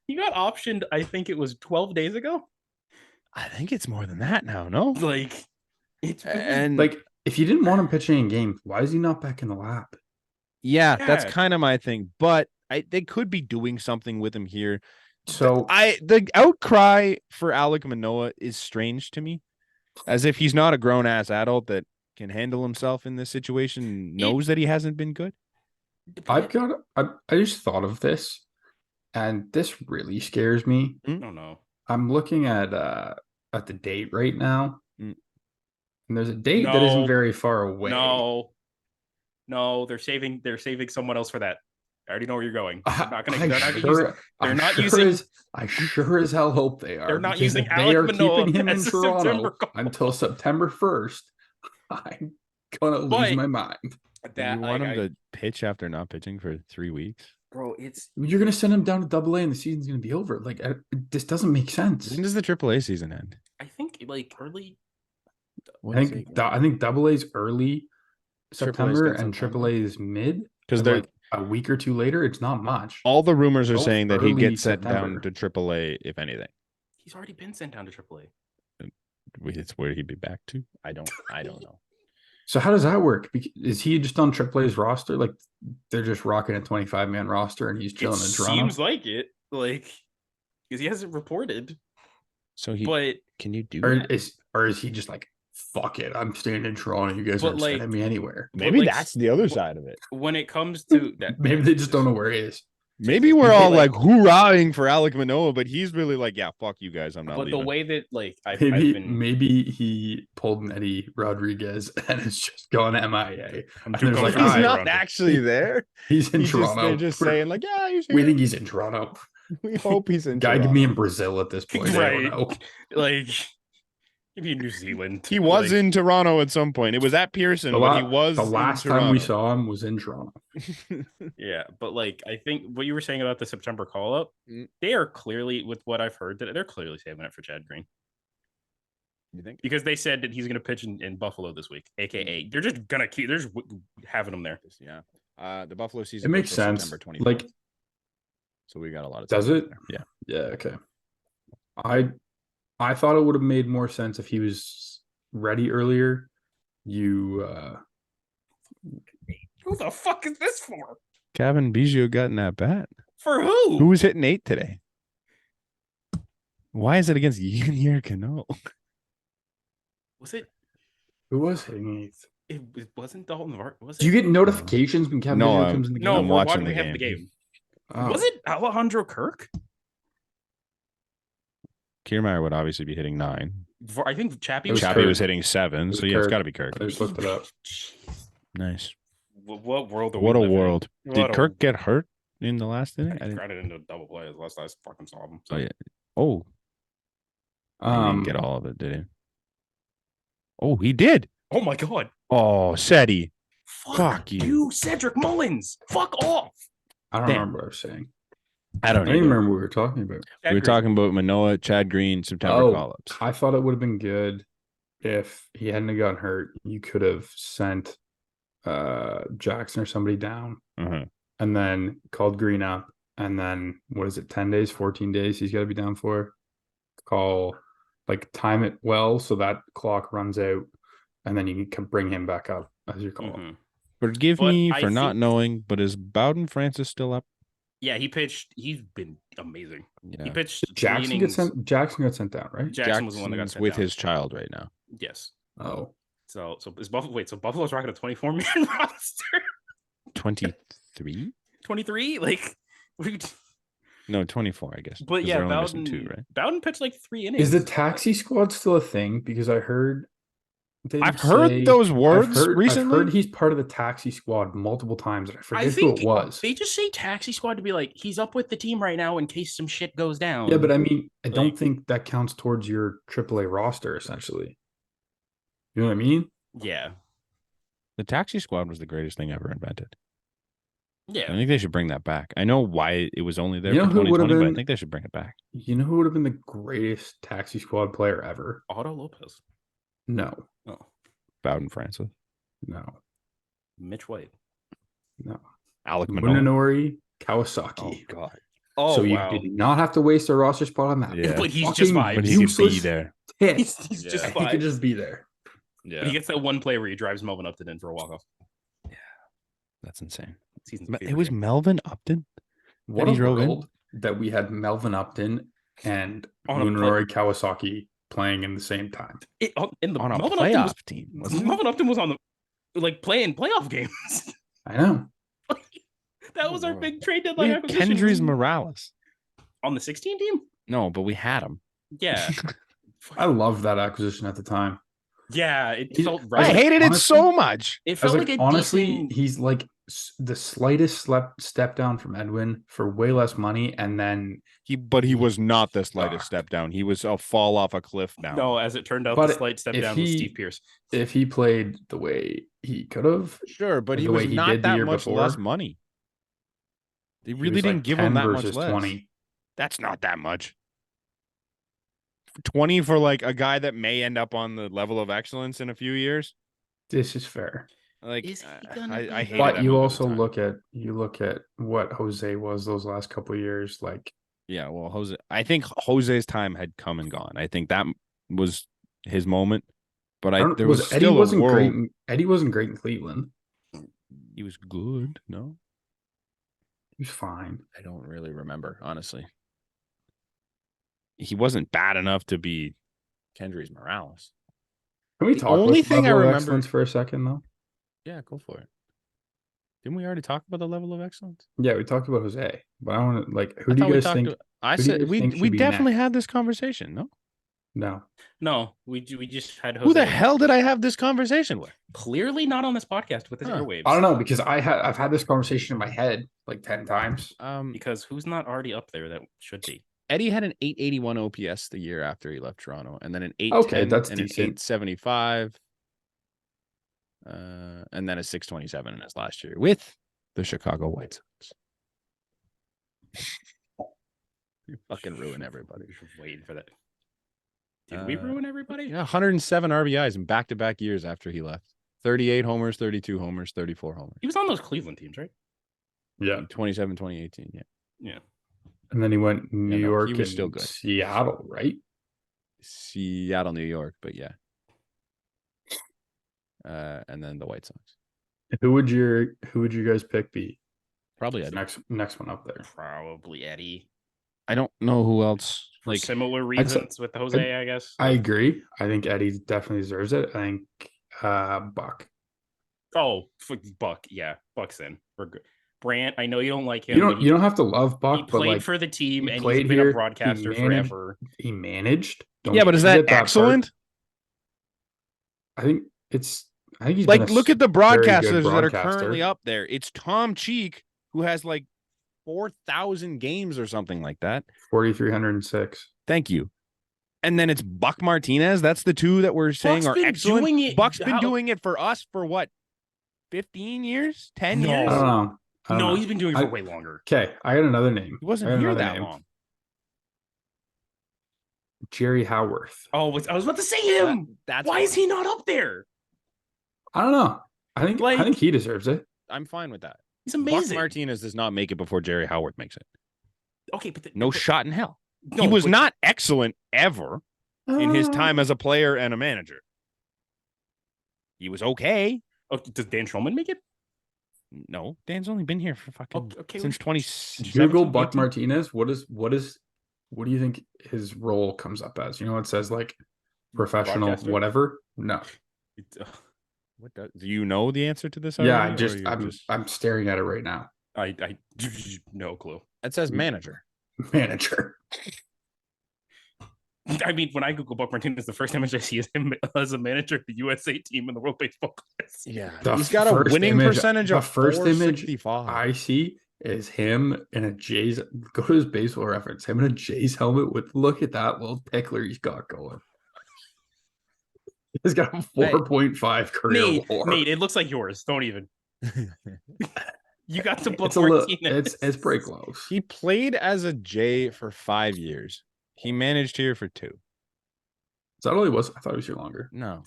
he got optioned, I think it was 12 days ago. I think it's more than that now. No, Like it's weird. and Like if you didn't want him pitching in game, why is he not back in the lab? yeah, that's Yeah. kind of my thing. But they could be doing something with him here. So The outcry for Alek Manoah is strange to me, as if he's not a grown ass adult that can handle himself in this situation, knows that he hasn't been good. I just thought of this, and this really scares me. I don't know. I'm looking at the date right now, Mm. and there's a date that isn't No. very far away. No, they're saving someone else for that. I already know where you're going. They're not gonna. I They're not gonna sure- use. They're I not sure using- as- I sure as hell hope they are. They're not because using if they Alek are Manoah keeping him in as the September Toronto call. until September 1st. I'm gonna lose But- my mind. That you want like, him to pitch after not pitching for 3 weeks? bro. It's You're gonna send him down to Double-A, and the season's gonna be over. Like this doesn't make sense. When does the AAA season end? I think like early. I think Double-A is early September and September. AAA is mid. Because and, they're like a week or two later, it's not much. all the rumors are Both saying that he'd early get sent down September. to AAA if anything. He's already been sent down to AAA. It's where he'd be back to. I don't know. So how does that work? Is he just on AAA's roster? Like they're just rocking a 25-man roster and he's chilling in Toronto? Seems like it. Like because he hasn't reported. So he But can you do or that? is he just like, fuck it, I'm staying in Toronto. You guys But, aren't like- sending me anywhere. Maybe like, that's the other side of it. when it comes to that, Maybe they just don't know where he is. Maybe we're Maybe, all like- like hoorahing for Alek Manoah, but he's really like, yeah, fuck you guys, I'm not but leaving. the way that like I've Maybe been maybe he pulled an Eddie Rodriguez and it's just gone MIA. I'm And too there's like, comfortable he's "Alright, around not him." actually there. He's in He's just, Toronto. they're just saying like, yeah, he's here. We think he's in Toronto. We hope he's in Guy could Toronto. be in Brazil at this point. I don't Right. know. like maybe in New Zealand. He was Like, in Toronto at some point. It was at Pearson, The, but la- he was the in last time we Toronto. saw him was in Toronto. yeah, but like I think what you were saying about the September call up, Mm. they are clearly with what I've heard that they're clearly saving it for Chad Green. You think? Because they said that he's going to pitch in Buffalo this week, aka they're just gonna keep they're just having him there. Yeah. The Buffalo It season makes goes till sense. September 24th. Like, So we got a lot of time. does it? there. Yeah. Yeah. Okay. I thought it would have made more sense if he was ready earlier. Who the fuck is this for? Kevin Biggio got in that bat. For who? Who was hitting 8 today? Why is it against Yunior Cano? Was it? Who was hitting eighth? It wasn't Dalton Vart. Was it? Do you get notifications when Kevin No, Biggio comes in the game? No, I'm we're watching watching. the We have game. the game. Oh. Was it Alejandro Kirk? Kiermaier would obviously be hitting 9. I think Chappie It was. was Chappie Kirk. was hitting 7. was So yeah, it's Kirk. got to be Kirk. I just looked it up. Jeez. Nice. What world are What we a living in? world. What Did a- Kirk get hurt in the last inning? He I didn't. grounded into a double play as last I fucking saw him. So. Oh yeah. Oh, he didn't get Um, all of it, did he? Oh, he did. Oh my god. Oh, Seti. Fuck you, Cedric Mullins. Fuck off. I don't Damn. remember what I was saying. I I don't don't even either. remember what we were talking about. We were talking about Manoah, Chad Green, September Oh, call-ups. I thought it would have been good if he hadn't have gotten hurt. You could have sent Jackson or somebody down Uh-huh. and then called Green up. And then what is it, 10 days, 14 days he's got to be down for? Time it well so that clock runs out. And then you can bring him back up as your call. Mhm. Forgive But me I for not think- knowing, but is Bowden Francis still up? Yeah, he pitched. He's been amazing. Yeah. He pitched. Jackson 3 gets innings. sent. Jackson got sent down, right? Jackson was the one that got Jackson's sent with down. his child right now. Yes. Oh, So is Buffalo? Wait, so Buffalo's rocking a 24-man roster? 23? 23? Like, we. No, 24, I guess. But 'cause yeah, they're only missing Bowden. 2, right? Bowden pitched like 3 innings. is the taxi squad still a thing? Because I heard. I've heard those words recently. I've heard he's part of the taxi squad multiple times. And I forget who think it was. They just say taxi squad to be like, he's up with the team right now in case some shit goes down. Yeah, but I mean, I don't Like- think that counts towards your AAA roster. Essentially, you know what I mean? Yeah. The taxi squad was the greatest thing ever invented. I Yeah. think they should bring that back. I know why it was only there You know for who would've 2020, but I been- think they should bring it back. You know who would have been the greatest taxi squad player ever? Otto Lopez. No, Oh. Bowden Francis. no, Mitch White. no. Alek Manoah. Munenori Kawasaki. God. Oh, so you wow. did not have to waste a roster spot on that. Yeah. But he's just Fucking fine. But he could be useless there. tit. He's Yeah. just He fine. could just be there. Yeah. But he gets that one play where he drives Melvin Upton in for a walk-off. That's insane. Season's It favorite was game. Melvin Upton. What he a drove in? world that we had Melvin Upton and On a Munenori Kawasaki playing in the same time. In the On a Melvin Upton was, playoff team. wasn't it? Melvin Upton was on the playing playoff games. I know. That was our big trade We deadline had acquisition. Kendrys Morales. On the 16 team? No, but we had him. Yeah. I loved that acquisition at the time. Yeah, it He's- felt I right. I hated it honestly- so much. It I was felt like, like a honestly, decent... he's like the slightest step down from Edwin for way less money, and then But he was not the slightest Sucked. step down. He was a fall off a cliff down. No, as it turned out, But the slight step if down was he- Steve Pierce. if he played the way he could have, Sure, but the he way was he not did the that year much less before. money. They he really was, didn't like, give him 10 that much versus less. 20. That's not that much. 20 for like a guy that may end up on the level of excellence in a few years. This is fair. Like Is he gonna I be hated that But that you move at the also time. look at what Jose was those last couple of years. Like Yeah, well, Jose. I think Jose's time had come and gone. I think that was his moment. But there was Eddie still a wasn't world. great. Eddie wasn't great in Cleveland. He was good. No, He was fine. I don't really remember, honestly. He wasn't bad enough to be Kendrys Morales. Can we The talk only about the thing I level of remember- excellence for a second, though? Yeah, go for it. Didn't we already talk about the level of excellence? Yeah, we talked about Jose, but I want to who I do thought you we guys talked think? to- I who do you said guys we think should we be definitely next? had this conversation. No, No, No, we just had Jose. who the hell did I have this conversation with? Clearly not on this podcast with his Huh. airwaves. I don't know because I've had this conversation in my head like 10 times. Because who's not already up there that should be? Eddie had an 881 OPS the year after he left Toronto, and then an 810 Okay, that's and decent. an 875, and then a 627 in his last year with the Chicago White Sox. You fucking ruin everybody. Waiting for that. Did we ruin everybody? Yeah, 107 RBIs in back-to-back years after he left. 38 homers, 32 homers, 34 homers. He was on those Cleveland teams, right? Yeah. 27, 2018. Yeah. Yeah. And then he went New Yeah, no, York he was and still good. Seattle, right? Seattle, New York, but yeah. And then the White Sox. Who would you guys pick be Probably Eddie. next one up there? Probably Eddie. I don't know who else. For Like, similar reasons with Jose, I guess. I agree. I think Eddie definitely deserves it. I think Buck. Oh, Buck. Yeah, Buck's in. We're good. Brant, I know you don't like him. You don't have to love Buck, He but played like for the team he and played he's been here, a broadcaster he managed- forever. he managed. Don't yeah, but is that forget part. excellent? I think he's Like, been a look at the very good broadcasters that are broadcaster. currently up there. It's Tom Cheek, who has like 4,000 games or something like that. 4,306. Thank you. And then it's Buck Martinez. That's the two that we're saying Buck's are been excellent. doing it- Buck's been how- doing it for us for what? 15 years? 10 No. I years? don't know. I don't No, know. he's been doing it for way longer. Okay, I got another name. He I wasn't got here another that name. long. Jerry Howarth. Oh, I was about to say him. That's Why is he not up there? I don't know. I think he deserves it. I'm fine with that. He's Buck amazing. Martinez does not make it before Jerry Howard makes it. Okay, but No shot in hell. no, He was but- not excellent ever in his time as a player and a manager. He was okay. Oh, does Dan Schulman make it? No, Dan's only been here for fucking Okay, since we- 2017. Google Buck 18. Martinez. What do you think his role comes up as? You know, it says like professional Broadcaster? whatever. No. What do you know the answer to this? Yeah, already, or you're I'm staring at it right now. I no clue. It says manager. Manager. I mean, when I Google Buck Martinez, the first image I see is him as a manager of the USA team in the World Baseball Classic. Yeah, The he's got a first winning image- percentage the of first image 465. I see is him in a Jays. Go to his baseball reference. Him in a Jays helmet with look at that little tickler he's got going. He's got a 4.5 career WAR. Nate, it looks like yours. Don't even. You got to Buck It's a little. Martinez. It's pretty close. He played as a J for 5 years. He managed here for 2. Is that all he was? I thought he was here longer. No,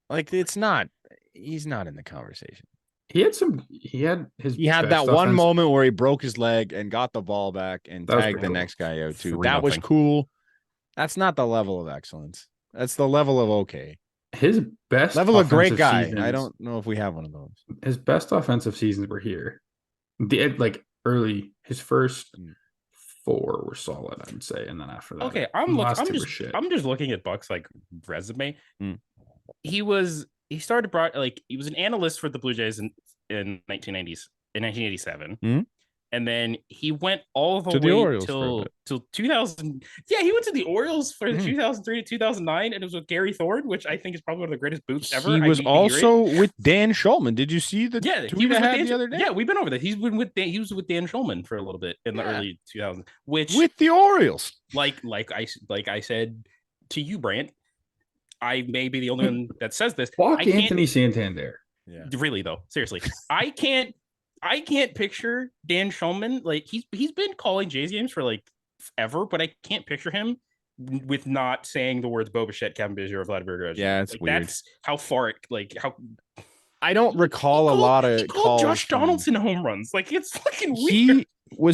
like it's not. He's not in the conversation. He had some. He had his. He had that best one offense- moment where he broke his leg and got the ball back and That was tagged the pretty cool. next guy out too. 3-0. That was cool. That's not the level of excellence. That's the level of okay. His best Level of great offensive guy. I seasons- don't know if we have one of those. His best offensive seasons were here. Like early, his first 4 were solid, I'd say, and then after that, Okay, last 2 were shit. I'm just looking at Buck's like resume. Mm. He started he was an analyst for the Blue Jays in 1987. Mm. And then he went all the To the way Orioles for a till bit. 2000. Yeah, he went to the Orioles for the Mhm. 2003 to 2009, and it was with Gary Thorne, which I think is probably one of the greatest boots ever. He I was hate to hear it. also with Dan Schulman. Did you see the Yeah, tweet I had the other day? Yeah, we've been over that. He was with Dan Schulman for a little bit in the Yeah. early 2000s, which With the Orioles. like I said to you, Brant, I may be the only one that says this. Walk I can't- Anthony Santander. Yeah. Really though, seriously, I can't picture Dan Schulman. Like he's been calling Jays games for like ever, but I can't picture him with not saying the words Bo Bichette, Kevin Biggio, or Vladimir Guerrero. Yeah, it's like, weird. That's how far how I don't recall a lot of he called calls Josh from- Donaldson home runs. Like it's fucking weird.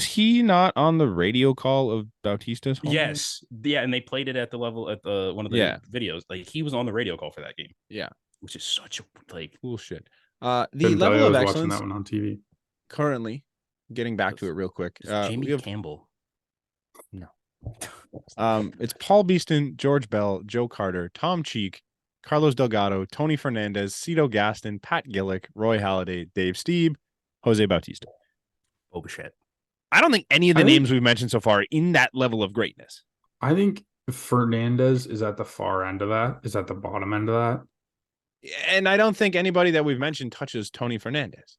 He not on the radio call of Bautista's home run? Yes, yeah, and they played it at the level at the one of the Yeah. videos. Like he was on the radio call for that game. Yeah. Which is such a like Cool shit. Couldn't The tell you level I of was watching excellence that one on TV. currently, getting back to it real quick. Jamie We have, Campbell. it's Paul Beeston, George Bell, Joe Carter, Tom Cheek, Carlos Delgado, Tony Fernandez, Cito Gaston, Pat Gillick, Roy Halladay, Dave Steeb, Jose Bautista. Bo Bichette. I don't think any of the I think- names we've mentioned so far are in that level of greatness. I think Fernandez is at the far end of that. Is at the bottom end of that. And I don't think anybody that we've mentioned touches Tony Fernandez.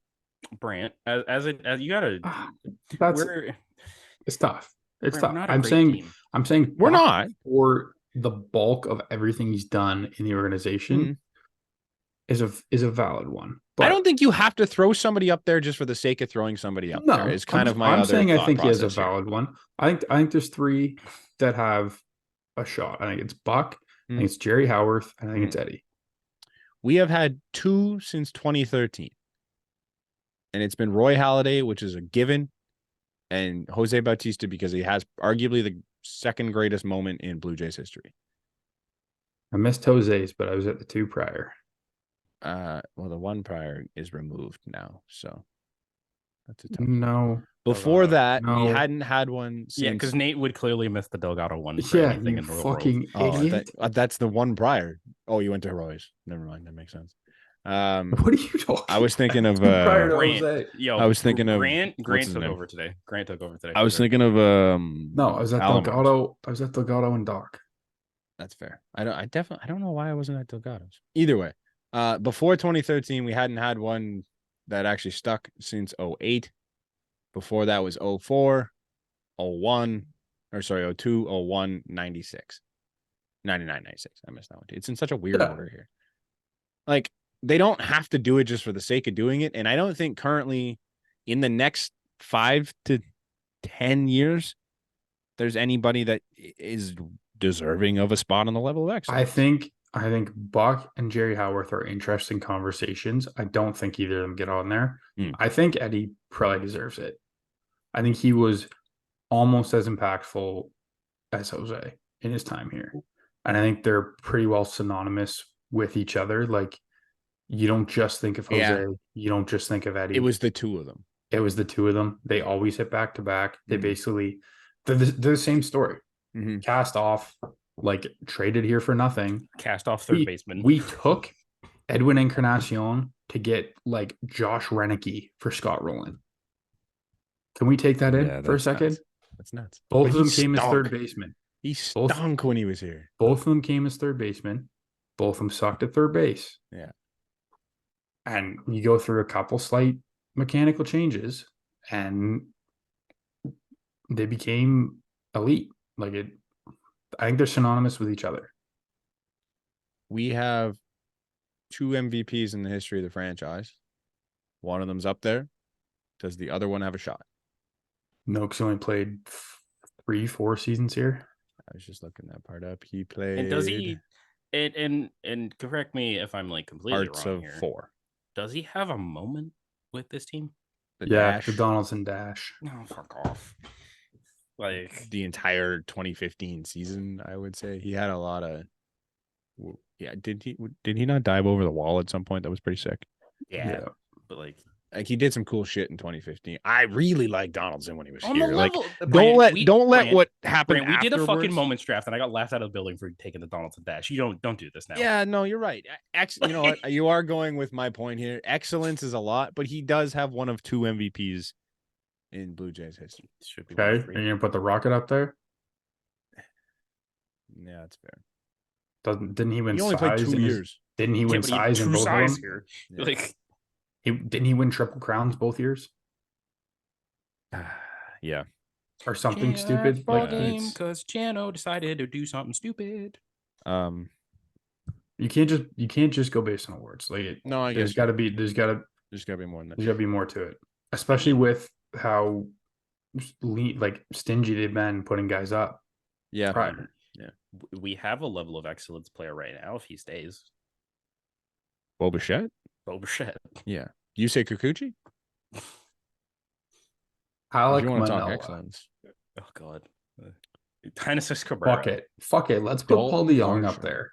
Brant, as you gotta Ah, That's we're it's tough. It's we're tough. not a I'm great saying team. We're Buck not. for the bulk of everything he's done in the organization is a valid one. But I don't think you have to throw somebody up there just for the sake of throwing somebody up there. Is kind of my I'm other saying I thought think he has a process here. valid one. I think there's 3 that have a shot. I think it's Buck. I think it's Jerry Howarth. And I think it's Eddie. We have had 2 since 2013. And it's been Roy Halladay, which is a given, and Jose Bautista because he has arguably the second greatest moment in Blue Jays history. I missed Jose's, but I was at the 2 prior. Well, the 1 prior is removed now, so that's a tough. No. Before that, we No. hadn't had one since. Yeah, because Nate would clearly miss the Delgado one for Yeah, anything you in the real fucking world. idiot. That's the 1 prior. Oh, you went to Roy's. Never mind, that makes sense. What are you talking? I was thinking of prior to Grant. Jose. Yo, I was thinking of Grant what's his took name? over today. Grant took over today. I was thinking of No, I was at Alamos. Delgado. I was at Delgado and Doc. That's fair. I don't know why I wasn't at Delgado's. Either way, before 2013, we hadn't had one that actually stuck since 08. Before that was 04, 01, or sorry, 02, 01, 96. 99, 96. I missed that one. It's in such a weird order here. Like, they don't have to do it just for the sake of doing it. And I don't think currently in the next 5 to 10 years, there's anybody that is deserving of a spot on the level of excellence. I think Buck and Jerry Howarth are interesting conversations. I don't think either of them get on there. I think Eddie probably deserves it. I think he was almost as impactful as Jose in his time here. And I think they're pretty well synonymous with each other. Like, you don't just think of Jose. Yeah. You don't just think of Eddie. It was the 2 of them. It was the 2 of them. They always hit back to back. They basically, they're the same story. Cast off, like traded here for nothing. Cast off third baseman. We took Edwin Encarnacion to get like Josh Renicky for Scott Rowland. Can we take that in for a second? Nuts. That's nuts. Both of them came as third baseman. He stunk when he was here. Both of them came as third baseman. Both of them sucked at third base. Yeah. And you go through a couple slight mechanical changes and they became elite. Like it, I think they're synonymous with each other. We have 2 MVPs in the history of the franchise. One of them's up there. Does the other one have a shot? No, because he only played 3-4 seasons here. I was just looking that part up. He played. And does he? And correct me if I'm like completely Hearts wrong of here. 4. Does he have a moment with this team? The dash. The Donaldson dash. No, fuck off. Like the entire 2015 season, I would say he had a lot of. Yeah, did he not dive over the wall at some point? That was pretty sick. Yeah. But like he did some cool shit in 2015. I really liked Donaldson when he was on here. The level, like, Brand, don't let what happened. Brand, we did a fucking moments draft, and I got laughed out of the building for taking the Donaldson dash. You don't do this now. Yeah, no, you're right. You know what? You are going with my point here. Excellence is a lot, but he does have one of 2 MVPs in Blue Jays history. Should be okay. Are you gonna put the Rocket up there? Yeah, that's fair. Didn't he win? He only played 2 years. Didn't he win size in both of them? Here. Yeah. Like, didn't he win Triple Crowns both years? Yeah. Or something stupid. Like because Jano decided to do something stupid. You can't just go based on awards. Like no, I there's guess gotta be more than that. There's gotta be more to it. Especially with how stingy they've been putting guys up. Yeah. Prior. Yeah. We have a level of excellence player right now if he stays. Bobichette? Yeah. You say Kikuchi? Alek Manoah. Talk excellence. Oh God. Tynesis Cabrera. Fuck it. Let's put Paul DeJong up there.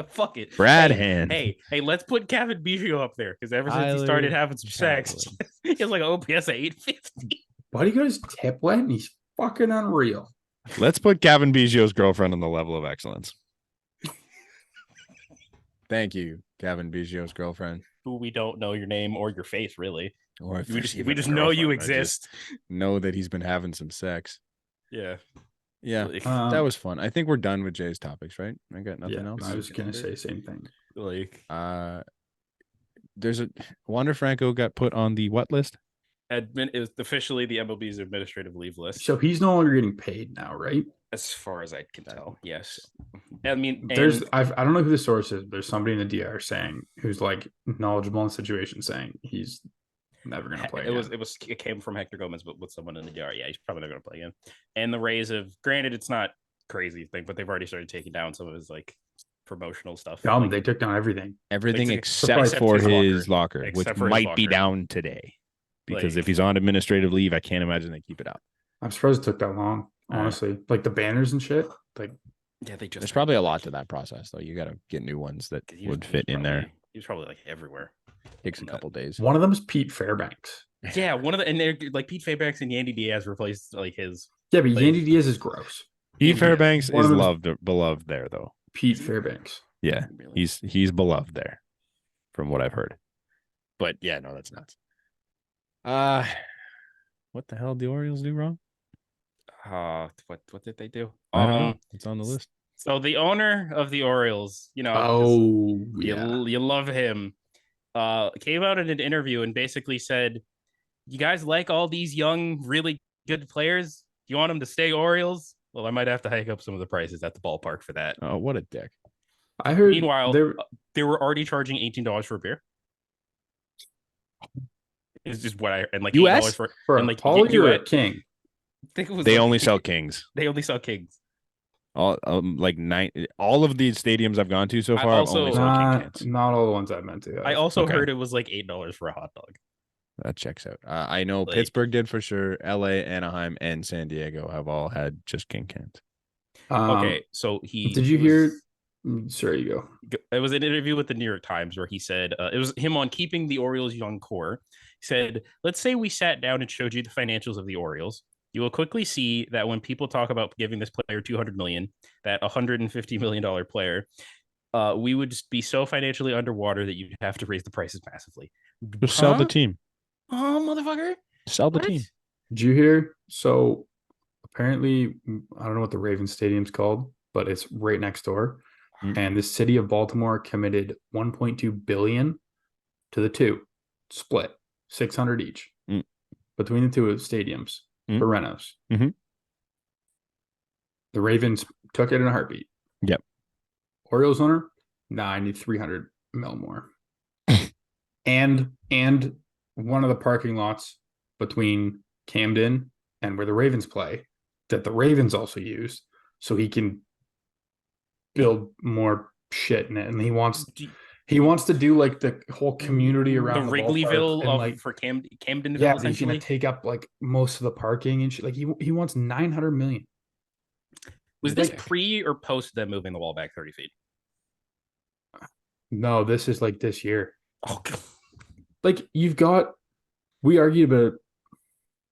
Fuck it. Brad Hand. Hey, let's put Kevin Biggio up there because ever since he started having some sex, he has like an OPS of 850. Buddy goes tip wet and he's fucking unreal. Let's put Gavin Biggio's girlfriend on the level of excellence. Thank you, Gavin Biggio's girlfriend. Who we don't know your name or your face, really. Or we just know you exist. Know that he's been having some sex. Yeah. Yeah, that was fun. I think we're done with Jay's topics, right? I got nothing else. I was gonna say same thing. Like, there's Wander Franco got put on the what list? Admin is officially the MLB's administrative leave list. So he's no longer getting paid now, right? As far as I can tell, yes. I mean, I don't know who the source is. But there's somebody in the DR saying who's like knowledgeable in the situation saying he's never going to play. It came from Hector Gomez, but with someone in the DR. Yeah, he's probably not going to play again. And the Rays have, granted, it's not crazy thing, but they've already started taking down some of his like promotional stuff. Dumb. Like, They took down everything. Everything Like, except except for his his locker. locker, Except which for his might be locker. down today. Because Like- if he's on administrative leave, I can't imagine they keep it up. I'm surprised it took that long, All right. honestly. Like the banners and shit. Like, yeah, they just There's probably a lot to that process, though. You got to get new ones that would fit in there. He was probably like everywhere. Takes a couple days. one of them is Pete Fairbanks. Yeah, one of the and they're like Pete Fairbanks and Yandy Diaz replaced like his. Yeah, but Like- Yandy Diaz is gross. Pete Yeah. Fairbanks One is of them's- beloved there, though. Pete Fairbanks. Yeah, Really? he's beloved there, from what I've heard. But yeah, no, that's nuts. What the hell did the Orioles do wrong? What did they do? I don't know. It's on the list. So the owner of the Orioles, you know, Oh, yeah. you love him. Came out in an interview and basically said, "You guys like all these young, really good players? You want them to stay Orioles? Well, I might have to hike up some of the prices at the ballpark for that." Oh, what a dick! I heard. Meanwhile, there- they were already charging $18 for a beer. It's just what I and like US? $8 for for and a like Paulie you or a at- King. I think it was They like- only sell Kings. They only sell Kings. All all of the stadiums I've gone to so I far, I've only also- sold King Not, cans. not all the ones I meant to. I also Okay. heard it was like $8 for a hot dog. That checks out. I know Like- Pittsburgh did for sure. LA, Anaheim, and San Diego have all had just King cans. Okay, so he Did you it hear? was- Sorry, you go. It was an interview with the New York Times where he said it was him on keeping the Orioles young core. He said, "Let's say we sat down and showed you the financials of the Orioles. You will quickly see that when people talk about giving this player 200 million, that $150 million player, we would just be so financially underwater that you'd have to raise the prices massively." Just sell the Huh? team. Oh, motherfucker! Sell the What? team. Did you hear? So apparently, I don't know what the Ravens Stadium's called, but it's right next door. Mm. And the city of Baltimore committed 1.2 billion to the two, split 600 each Mm. between the two stadiums Mm. for renos. Mhm. The Ravens took it in a heartbeat. Yep. Orioles owner, nah, I need 300 mil more. and one of the parking lots between Camden and where the Ravens play that the Ravens also use, so he can build more shit in it. And he wants to do like the whole community The around the Wrigleyville ballpark and of like for Camdenville, yeah, but he's essentially. gonna take up like most of the parking and shit. Like he wants 900 million. Was this Like- pre or post them moving the wall back 30 feet? No, this is like this year. Oh, God. Like we argued about it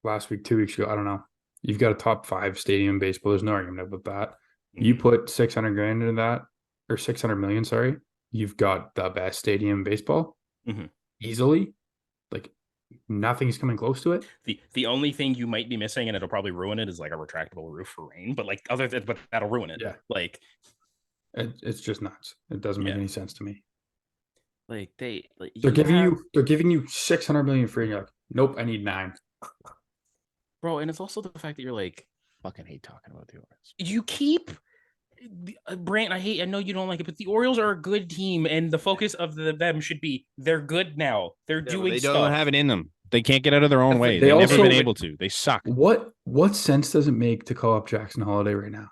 last week, 2 weeks ago. I don't know. You've got a top 5 stadium in baseball. There's no argument about that. You put 600 grand into that, or 600 million, sorry. You've got the best stadium in baseball Mhm. easily. Like nothing's coming close to it. The only thing you might be missing, and it'll probably ruin it, is like a retractable roof for rain. But like but that'll ruin it. Yeah. Like It's just nuts. It doesn't make Yeah. any sense to me. they're They're giving you 600 million free. And you're like, nope, I need 9. bro, and it's also the fact that you're like Fucking hate talking about the Orioles. you keep Brant. I know you don't like it, but the Orioles are a good team, and the focus of them should be they're good now. They're doing They stuff. don't have it in them. They can't get out of their own way. They They've never also- been able to. They suck. What sense does it make to call up Jackson Holiday right now?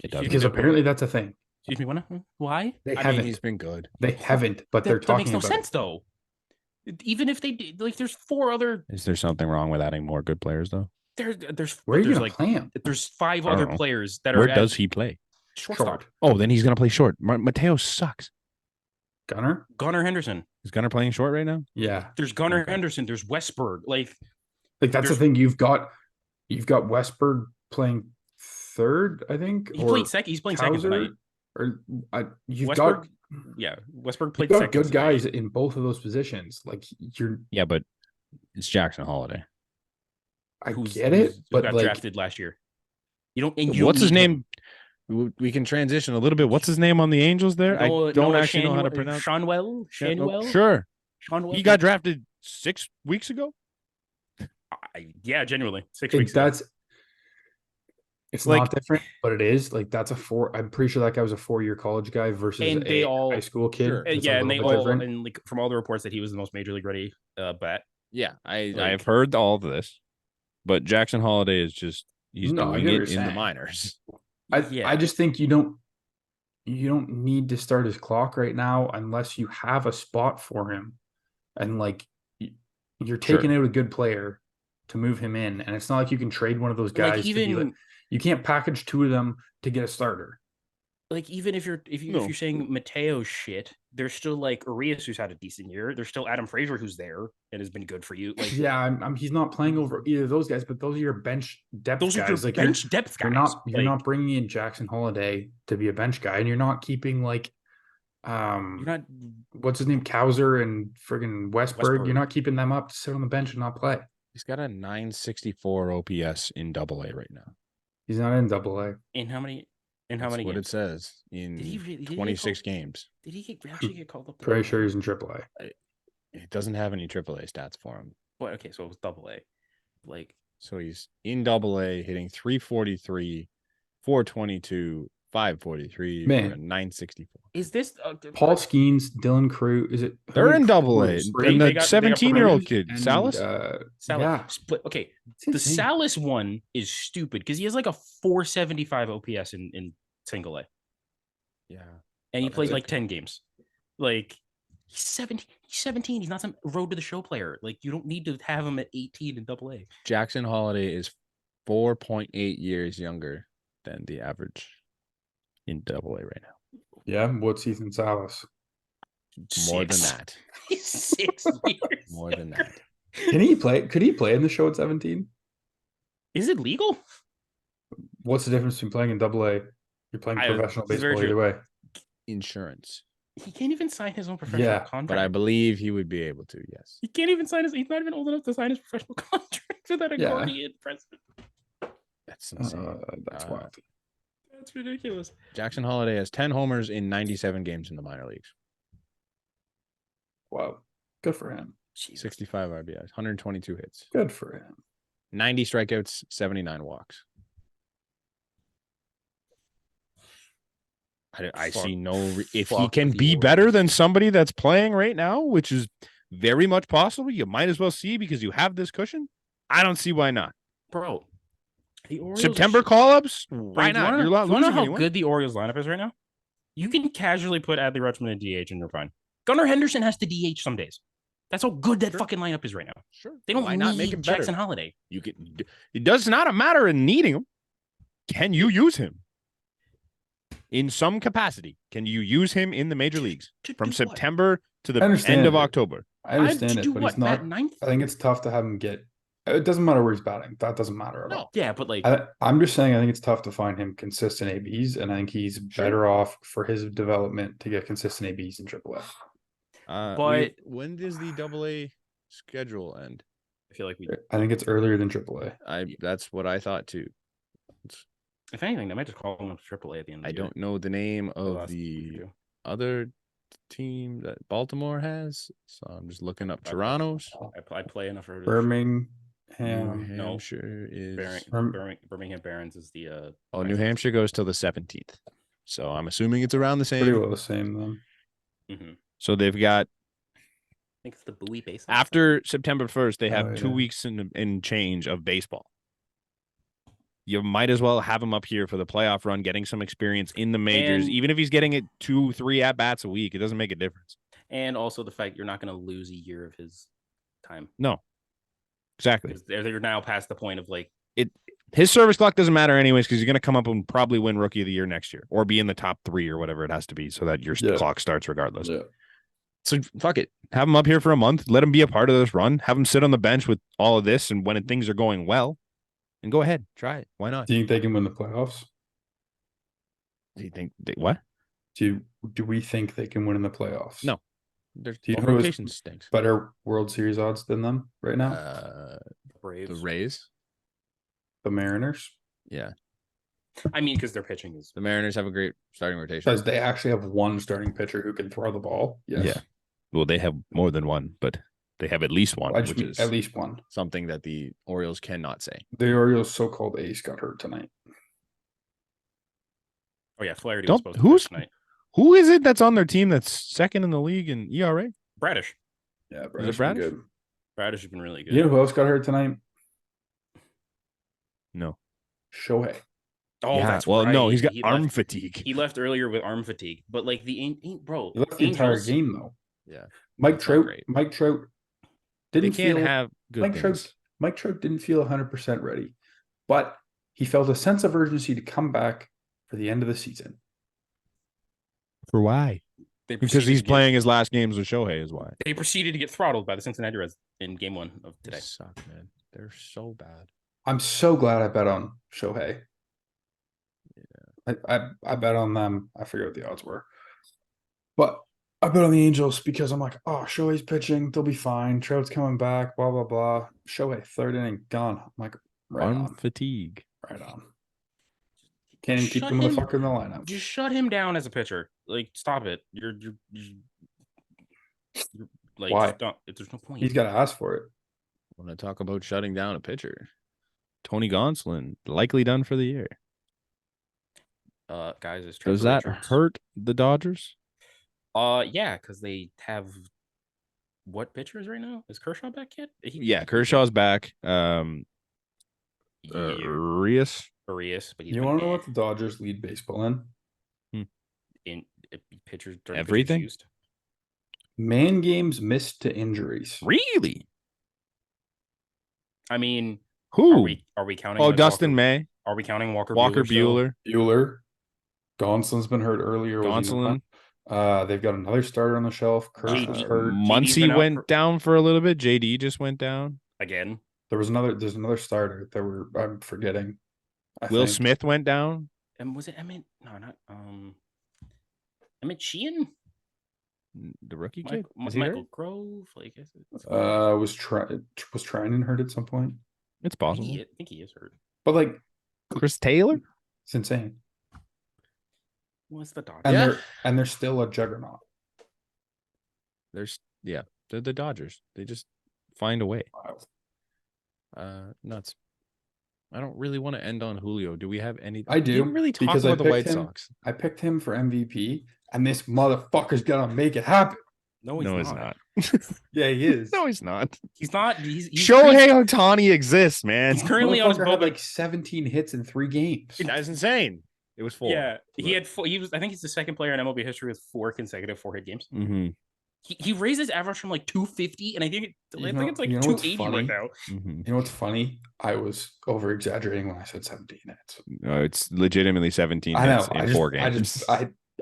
It doesn't. Because apparently that's a thing. Excuse me, why? They I haven't. mean, he's been good. They haven't, but they're That talking makes no about sense though. Even if they did, like, there's 4 other Is there something wrong with adding more good players though? there's Where are you there's gonna like play him? there's 5 I don't other know. players that are Where at does he play? shortstop. Short. Oh, then he's gonna play short. Mateo sucks. Gunner? Gunnar Henderson. Is Gunner playing short right now? Yeah. There's Gunnar Okay. Henderson. There's Westberg. Like Like that's the There's- thing. You've got Westberg playing third, I think. he or played second. He's playing second Hauser, tonight. Or you've Westberg got Yeah, Westberg you've played got second. good guys tonight. in both of those positions. Like you're, Yeah, but it's Jackson Holiday. I Who's- get it, who but got like drafted last year. You don't. And you What's don't his need name? him. We can transition a little bit. What's his name on the Angels there? I don't actually know how to pronounce. Shanwell. Shanwell. Sure. Shanwell. He got drafted 6 weeks ago. Yeah, genuinely 6 weeks. ago. that's it's Like- not different, but it is like that's a 4. I'm pretty sure that guy was a 4-year college guy versus And they a all- high school kid. Sure. It's a Yeah, and they little bit all different. and like from all the reports that he was the most major league ready bat. Yeah, I've Like- heard all of this, but Jackson Holiday is just he's No, I doing get what it you're in the saying. minors. I Yeah. just think you don't you don't need to start his clock right now unless you have a spot for him. And like you're taking out a good player to move him in. And it's not like you can trade one of those Like guys to be like, even you can't package two of them to get a starter. like even if you're if No. you're saying Mateo's shit, there's still like Arias who's had a decent year. There's still Adam Frazier who's there and has been good for you. Like Yeah, he's not playing over either of those guys, but those are your bench depth those are guys. your Like bench depth guys. you're Like, not bringing in Jackson Holiday to be a bench guy, and you're not keeping like you're not what's his name, Kauser and friggin' Westberg. You're not keeping them up to sit on the bench and not play. He's got a 964 OPS in AA right now. He's not in AA. in how many That's what games? it says in Did he 26 games. Did he actually get called up? Pretty sure he's in AAA. It doesn't have any AAA stats for him. What? Okay, so it was double A. Like, So he's in AA hitting 343, 422, 543, Man. for a 964. is this Paul Skeens, Dylan Crew, is it? They're in AA. Cruz, And They the got 17-year-old promoted kid, and, Salas? Salas? But okay, it's the insane. Salas one is stupid because he has like a 475 OPS in single A, Yeah. and he Oh, played that's like okay. 10 games. Like, he's 17. He's 17. He's not some road to the show player. Like, you don't need to have him at 18 in double A. Jackson Holiday is 4.8 years younger than the average in AA right now. Yeah, what's Ethan Salas? More than Six. that. He's 6 years. More than that. Can he play? Could he play in the show at 17? Is it legal? What's the difference between playing in AA? You're playing professional this is very baseball either true. way. Insurance. He can't even sign his own professional Yeah, contract. But I believe he would be able to, yes. He can't even sign his. He's not even old enough to sign his professional contract without a Yeah. guardian president. That's insane. That's Uh, wild. That's ridiculous. Jackson Holiday has 10 homers in 97 games in the minor leagues. Wow. Good for him. 65 RBIs, 122 hits, Good for him. 90 strikeouts, 79 walks. I Fuck. see no if he Fuck can the be Orioles. better than somebody that's playing right now, which is very much possible. You might as well see because you have this cushion. I don't see why not. Bro, the Orioles September call-ups, why Do you not? wanna- You're not do you wanna losing know how anyone. good the Orioles lineup is right now? You can casually put Adley Rutschman in DH and you're fine. Gunnar Henderson has to DH some days. That's how good that Sure. fucking lineup is right now. Sure. They don't Why need not make him better? Jackson Holiday. You can. It does not matter in needing him. Can you use him in some capacity? Can you use him in the major leagues from September to the I understand end of it. October? I understand to it, do but what? he's not. Bat ninth? I think it's tough to have him get. It doesn't matter where he's batting. That doesn't matter at all. Yeah, but like I'm just saying I think it's tough to find him consistent ABs, and I think he's better off for his development to get consistent ABs in AAA. But- when does the AA schedule end? I feel like we, I think it's earlier than AAA. That's what I thought too. if anything, they might just call him up to AAA at the end of the I year. don't know the name of last the year. other team that Baltimore has, so I'm just looking up Toronto's. I play enough for New Birmingham. no. Hampshire is Birmingham Barons is the oh, New Hampshire goes till the 17th, so I'm assuming it's around the Pretty same. well the same then. Mm-hmm. So they've got I think it's the Bowie base. after September 1st, they have Oh, 2 yeah. weeks in change of baseball. You might as well have him up here for the playoff run, getting some experience in the majors. And- Even if he's getting it 2-3 at bats a week, it doesn't make a difference. And also the fact you're not going to lose a year of his time. No, exactly. Because they're now past the point of like, His service clock doesn't matter anyways because he's going to come up and probably win Rookie of the Year next year or be in the top 3 or whatever it has to be so that your Yeah. clock starts regardless. Yeah. So fuck it. Have him up here for a month. Let him be a part of this run. Have him sit on the bench with all of this and when things are going well. And go ahead. Try it. Why not? Do you think they can win the playoffs? Do you think what? Do we think they can win in the playoffs? No. Their Do you know who's rotation stinks. better World Series odds than them right now? Braves. The Rays. The Mariners. Yeah. I mean, because their pitching is. The Mariners have a great starting rotation. Because they actually have one starting pitcher who can throw the ball. Yes. Yeah. Well, they have more than one, but they have at least one, I just which mean is at least one. something that the Orioles cannot say. The Orioles' so-called ace got hurt tonight. Oh yeah, Flaherty Don't- was supposed to who's- pitch tonight. Who is it that's on their team that's second in the league in ERA? Bradish. Yeah, Bradish Bradish. been Good. Bradish has been really good. You know who else got hurt tonight? No. Shohei. Oh, Yeah. that's Well, right. no, he's got He arm left. fatigue. He left earlier with arm fatigue, but like bro, He left the entire Angels. game though. Yeah. Mike That's not Trout. great. Mike Trout They didn't can't feel. have good Mike things. Trout. Mike Trout didn't feel 100% ready, but he felt a sense of urgency to come back for the end of the season. For why? They Because proceeded he's to get- playing his last games with Shohei is why. They proceeded to get throttled by the Cincinnati Reds in Game 1 of They today. suck, man. They're so bad. I'm so glad I bet on Shohei. I bet on them. I forget what the odds were, but I bet on the Angels because I'm like, oh, Shohei's pitching, they'll be fine. Trout's coming back, blah blah blah. Shohei, third inning, gone. I'm like, right Arm on, fatigue. right on. Can't even keep Shut the him- motherfucker in the lineup. Just shut him down as a pitcher. Like, stop it. You're like, Why? just don't, there's no point. He's got to ask for it. Want to talk about shutting down a pitcher? Tony Gonsolin likely done for the year. Guys, is Does Trevor that Richards. hurt the Dodgers? Yeah, because they have what pitchers right now? Is Kershaw back yet? Yeah, Kershaw's back. Yeah, Urias. Arias, but he's You been want to know what the Dodgers lead baseball in? in pitchers during Everything? pitchers used. Man games missed to injuries. Really? I mean, Who? are we counting? Oh, like, Dustin Walker, May, Are we counting Walker Walker still? Bueller, Bueller, Gonsolin's been hurt earlier. Was he Gonsolin. not? They've got another starter on the shelf. Kersh was JD. hurt. JD's been Muncy out went for- down for a little bit. JD just went down. Again. There's another starter that I'm forgetting. I Will think. Smith went down. And was it Emmett? No, not Emmett Sheehan? The rookie kid. Michael, Is he hurt? Michael Grove? Like, Was Trinan hurt at some point? It's I possible. think he is hurt. But like, Chris Taylor. it's insane. What's the Dodgers? And they're still a juggernaut. They're the Dodgers. They just find a way. Wow. Nuts. I don't really want to end on Julio. Do we have any? I do, We didn't really talk because I about the White picked him. Sox. I picked him for MVP, and this motherfucker's gonna make it happen. No, he's not. Yeah, he is. No, he's not. He's not. He's Shohei Ohtani exists, man. He's currently on his Motherfucker had bubble. like 17 hits in 3 games. That's insane. It was 4. Yeah, he had 4. He was. I think he's the second player in MLB history with 4 consecutive 4-hit games. Mm-hmm. He raised his average from like 250, and I think it's like You know what's 280 funny? right now. Mm-hmm. You know what's funny? I was over exaggerating when I said 17 hits. No, it's legitimately 17 I know. hits in 4 games.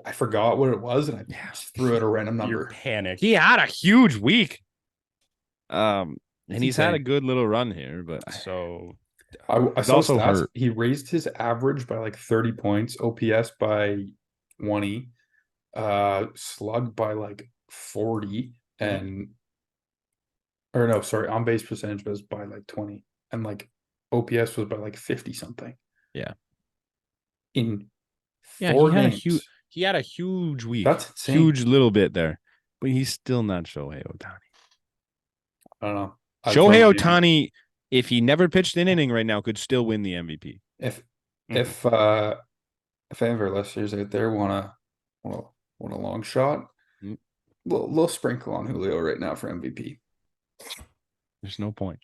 I forgot what it was, and I just threw out a random You're number. panicked. He had a huge week. And It's he's had a insane. good little run here, but So I He's saw also stats. hurt. He raised his average by like 30 points, OPS by 20, slug by like 40, and on base percentage was by like 20, and like OPS was by like 50 something. Yeah. In Yeah, 4 he had a games. he had a huge week. That's insane. huge little bit there, but he's still not Shohei Ohtani. I don't know. Shohei Ohtani, if he never pitched an inning right now, could still win the MVP. If Mhm. if any of our listeners out there want a long shot, Mm. little sprinkle on Julio right now for MVP. There's no point.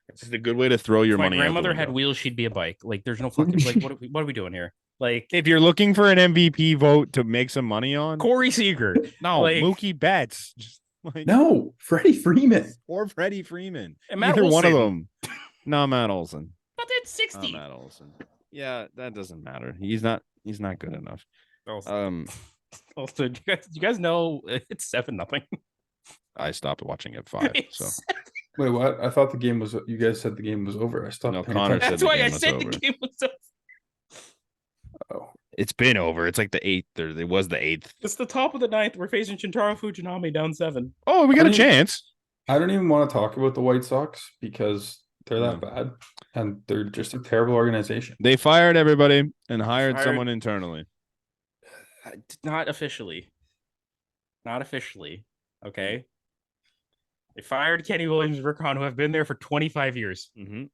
It's just a good way to throw your if my money. out the grandmother had window. wheels, she'd be a bike. Like, there's no fucking like. What are we doing here? Like, If you're looking for an MVP vote to make some money on, Corey Seager. no, like- Mookie Betts, just like No, Freddie Freeman. or Freddie Freeman. And Matt Either one of Olson. them. No, Matt Olson. But that's 60. Matt Olson. Yeah, that doesn't matter. He's not good enough. Also, do you guys know it's 7-0. I stopped watching at 5. So Wait, what? I thought the game was. You guys said the game was over. I stopped. No, paying Connor attention. said That's the why game I was said over. the game was over. Oh, it's been over. It's like the 8th, or it was the 8th. It's the top of the 9th. We're facing Shintaro Fujinami down 7. Oh, we got I a mean- chance. I don't even want to talk about the White Sox because they're that No. bad, and they're just a terrible organization. They fired everybody and hired Fired- someone internally. Not officially. Not officially. Okay. They fired Kenny Williams and Rick Hahn, who have been there for 25 years. Mm-hmm.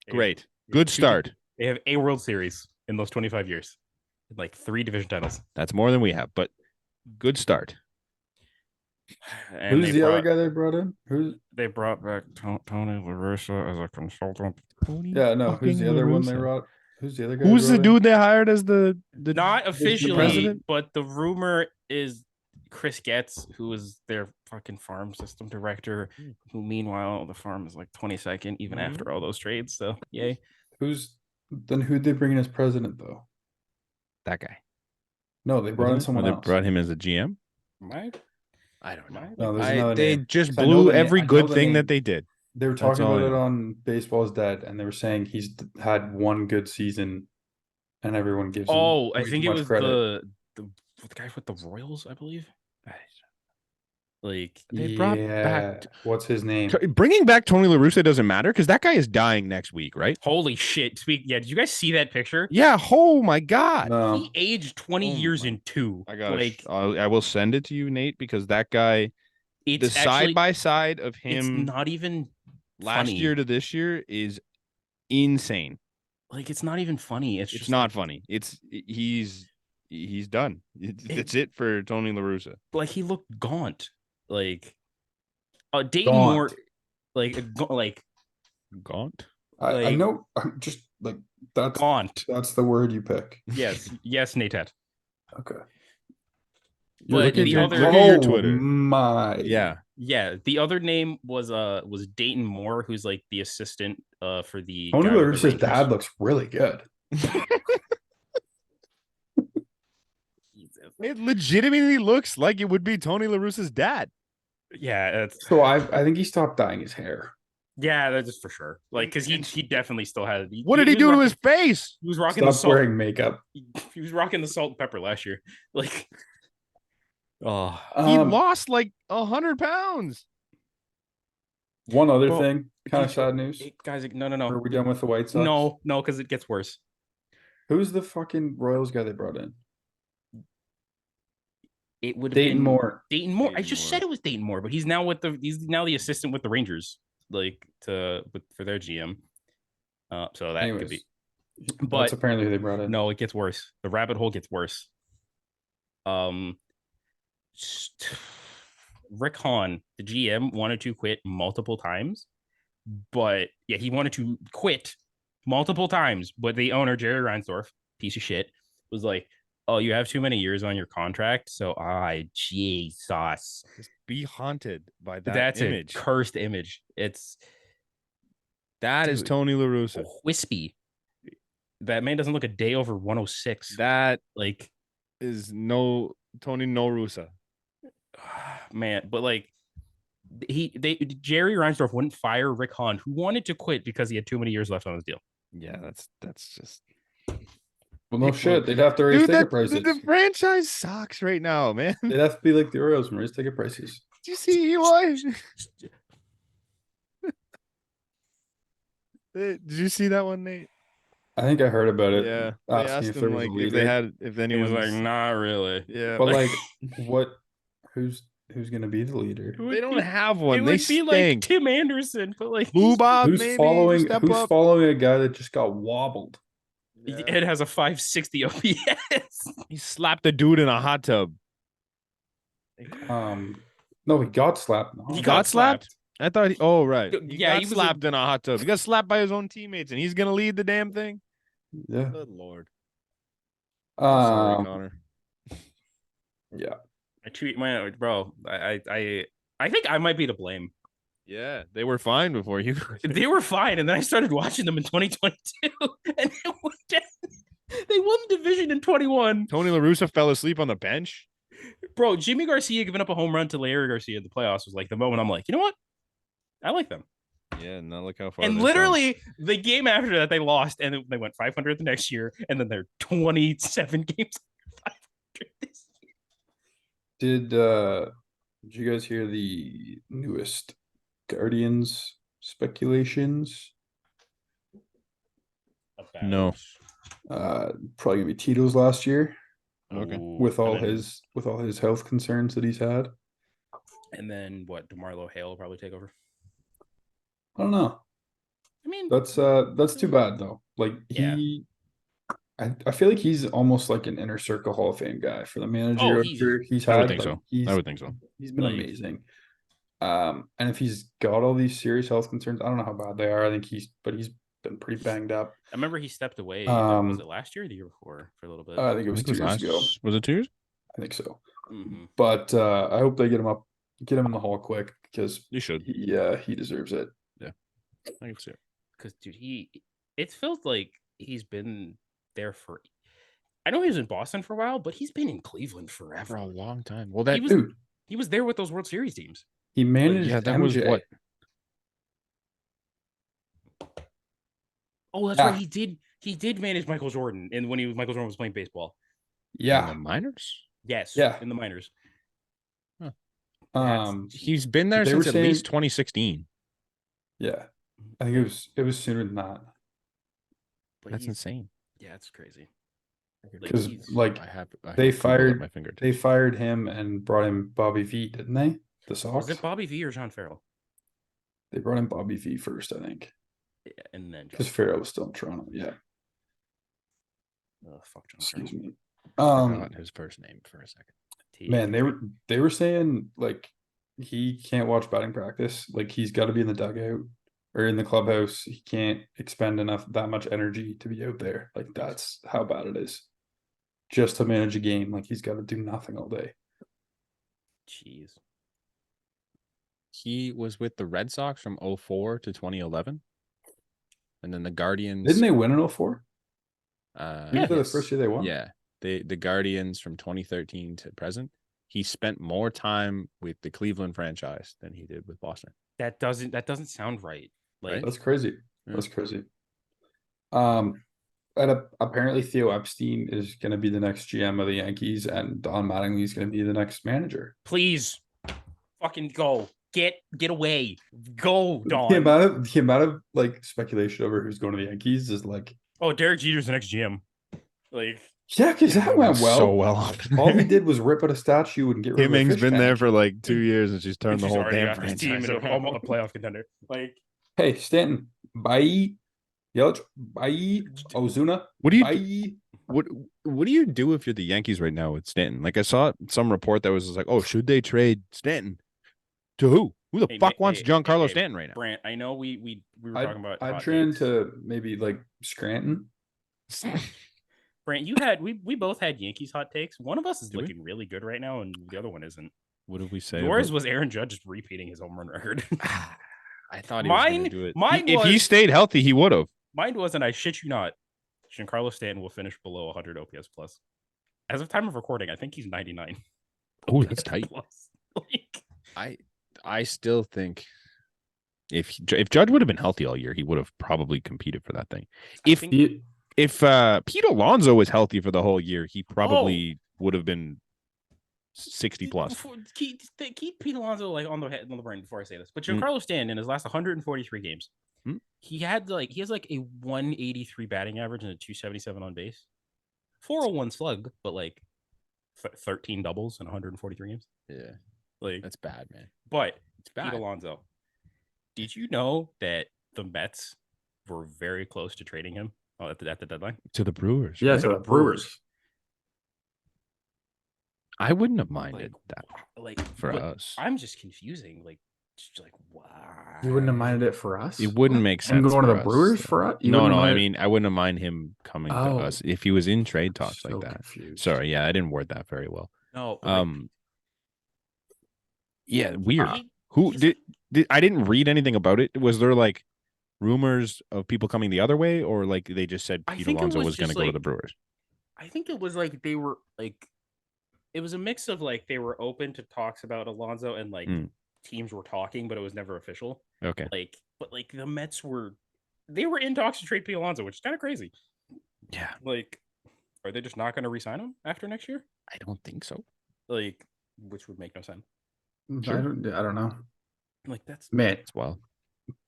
They- Great. they have Good two- start. They have a World Series in those 25 years. Like 3 division titles. That's more than we have, but good start. And Who's the other guy they brought in? Who's? They brought back Tony La Russa as a consultant. Yeah, no. Who's the other one they brought? Who's the other guy? Who's the dude they hired as the Not officially, president? but the rumor is Chris Getz, who is their fucking farm system director, who meanwhile the farm is like 22nd even after all those trades. So yay. Who'd they bring in as president though? That guy. No, they brought in Wasn't it? Or someone they else. brought him as a GM. I don't know. No, there's another They name. just 'Cause I know blew the every I know good the thing name. that they did. They were That's talking all about I it know. on Baseball's Dead, and they were saying he's had one good season, and everyone gives him Oh, I way think too it much was credit. the guy with the Royals, I believe. Like They brought back What's his name? bringing back Tony La Russa doesn't matter because that guy is dying next week, right? holy shit. Did you guys see that picture? Yeah. Oh my god. No, He aged 20 Oh years my- in 2. I got like I will send it to you, Nate, because that guy, the it's side actually by side of it's him not even last funny. year to this year is insane. Like it's not even funny. It's just not like, funny. He's done. That's it for Tony La Russa. like he looked gaunt. Like Dayton Gaunt. Moore, like Gaunt. I like- know. I'm just like that's gaunt. the word you pick. Yes, Natet. Okay. But the your- other, look at your Oh Twitter. my! Yeah. yeah, the other name was Dayton Moore, who's like the assistant for the Tony guy La with the Russa's Rangers. dad looks really good. It legitimately looks like it would be Tony La Russa's dad. Yeah, that's So I think he stopped dyeing his hair. that's for sure. Like because he definitely still had. What did he do to his face? He was rocking the Stopped salt. wearing makeup. He was rocking the salt and pepper last year. Like, oh, He lost like 100 pounds. One other Bro, thing, kind of sad news. guys, no. Are we done with the White Sox? No, because it gets worse. Who's the fucking Royals guy they brought in? It would have Dayton been Moore. Dayton Moore. I Dayton just Moore. said it was Dayton Moore, but he's now the assistant with the Rangers, like for their GM. So that could be. Anyways, But that's apparently who they brought in. no, it gets worse. The rabbit hole gets worse. Rick Hahn, the GM, wanted to quit multiple times, but yeah, he wanted to quit multiple times. But the owner, Jerry Reinsdorf, piece of shit, was like, "Oh, you have too many years on your contract, so Jesus, Just be haunted by that's image. a cursed image. That is Dude. Tony La Russa. Wispy. That man doesn't look a day over 106. That Like, is no Tony No Russa. man, but like Jerry Reinsdorf wouldn't fire Rick Hahn, who wanted to quit because he had too many years left on his deal. Yeah, that's just Well, no shit. They'd have to raise ticket prices. the franchise sucks right now, man. They'd have to be like the Orioles and raise ticket prices. Did you see Eli? Did you see that one, Nate? I think I heard about it. Yeah, they Asking asked if there him was a like leader. if He anyone was like, not really. yeah, But like, who's gonna be the leader? they don't have one. It They would be like stink. Tim Anderson, but like Blue Bob, Who's maybe following? step Who's up. following a guy that just got wobbled? it has a 560 OPS. He slapped a dude in a hot tub. No, he got slapped. He got slapped? I thought he. Oh right. He Yeah, got he was slapped in a hot tub. He got slapped by his own teammates, and he's gonna lead the damn thing. Yeah. Good lord. Sorry, Connor. Yeah. I tweet my bro. I think I might be to blame. Yeah, they were fine before you. They were fine, and then I started watching them in 2022, and it went down. They won the division in 21. Tony La Russa fell asleep on the bench. Bro, Jimmy Garcia giving up a home run to Larry Garcia in the playoffs was like the moment I'm like, you know what? I like them. Yeah, now look how far. And literally the game after that, they lost, and they went 500 the next year, and then they're 27 games 500 this year. Did you guys hear the newest Guardians speculations? No. Probably gonna be Tito's last year Okay. with all his health concerns that he's had. And then what? DeMarlo Hale will probably take over. I don't know. I mean, That's too bad though. Like Yeah. I feel like he's almost like an inner circle Hall of Fame guy for the manager he's had. I would think like, so. He's, I would think so. He's been Like- amazing. And if he's got all these serious health concerns, I don't know how bad they are. I think he's been pretty banged up. I remember he stepped away. Was it last year or the year before for a little bit? I think it was 2 years ago. Was it 2 years? I think so. Mhm. But I hope they get him in the hall quick because You should. he deserves it. I can see it. Because dude, it feels like he's been there for. I know he was in Boston for a while, but he's been in Cleveland forever. For a long time. Well, that he was there with those World Series teams. He managed that MJ. was what? Oh, that's right. He did manage Michael Jordan, and when Michael Jordan was playing baseball. In the minors? Yes. Yeah. In the minors. Huh. He's been there since at least 2016. Yeah. I think it was sooner than that. But That's insane. Yeah, it's crazy. Because they fired him and brought in Bobby V, didn't they? The Sox. Was it Bobby V or John Farrell? They brought in Bobby V first, I think. Yeah, and then because Farrell was still in Toronto. Yeah. Oh, fuck John Excuse Farrell. me. Forgot his first name for a second. Man, they were saying like he can't watch batting practice. Like he's got to be in the dugout or in the clubhouse. He can't expend that much energy to be out there. Like that's how bad it is. Just to manage a game, like he's got to do nothing all day. Jeez. He was with the Red Sox from 2004 to 2011. And then the Guardians. Didn't they win in 2004? Yeah, the first year they won. Yeah. The Guardians from 2013 to present. He spent more time with the Cleveland franchise than he did with Boston. That doesn't sound right. Like That's crazy. Yeah. That's crazy. Apparently Theo Epstein is going to be the next GM of the Yankees, and Don Mattingly is going to be the next manager. Please, fucking go. Get away. Go, Don. The amount of like speculation over who's going to the Yankees is like, oh, Derek Jeter's the next GM. Like, yeah, because that went well. So well. All he did was rip out a statue and get rid of a Himing's fish been tank. there for like 2 years, and she's turned the whole already damn got his franchise team into around. a playoff contender. Like, Hey, Stanton, bye. Yelich, bye. Ozuna, What do you bye. What do you do if you're the Yankees right now with Stanton? Like I saw some report that was like, oh, should they trade Stanton to who? Who the fuck wants Giancarlo Stanton right now? Brant, I know we were talking about. I'd trend to maybe like Scranton. Brant, we both had Yankees hot takes. One of us is looking really good right now, and the other one isn't. What did we say? Yours was Aaron Judge just repeating his home run record. I thought he was going to do it. If was, he stayed healthy, he would have. Mine wasn't. I shit you not. Giancarlo Stanton will finish below 100 OPS plus. As of time of recording, I think he's 99. Oh, that's tight. Like, I still think if Judge would have been healthy all year, he would have probably competed for that thing. If Pete Alonso was healthy for the whole year, he probably would have been 60 plus. Keep Pete Alonso like on the brain before I say this. But Giancarlo Stanton in his last 143 games, he has like a 183 batting average and a 277 on base, 401 slug, but like 13 doubles in 143 games. Yeah, like that's bad, man. But it's bad. Pete Alonso, did you know that the Mets were very close to trading him at the deadline to the Brewers? Yeah, right? to the Brewers. I wouldn't have minded that. Like for us, I'm just confusing. Like why? You wouldn't have minded it for us. It wouldn't make sense. I'm going to the us. Brewers for us. No. I mean, I wouldn't have mind him coming to us if he was in trade talks so like that. Confused. Sorry, yeah, I didn't word that very well. No. Yeah, weird. Who did? I didn't read anything about it. Was there like rumors of people coming the other way, or like they just said Pete Alonso was going to go to the Brewers? I think it was like they were like. It was a mix of like they were open to talks about Alonso and like teams were talking, but it was never official. Okay. But the Mets were in talks to trade Pete Alonso, which is kind of crazy. Yeah. Like, are they just not going to re-sign him after next year? I don't think so. Like, which would make no sense. Sure. I don't know. Like that's well.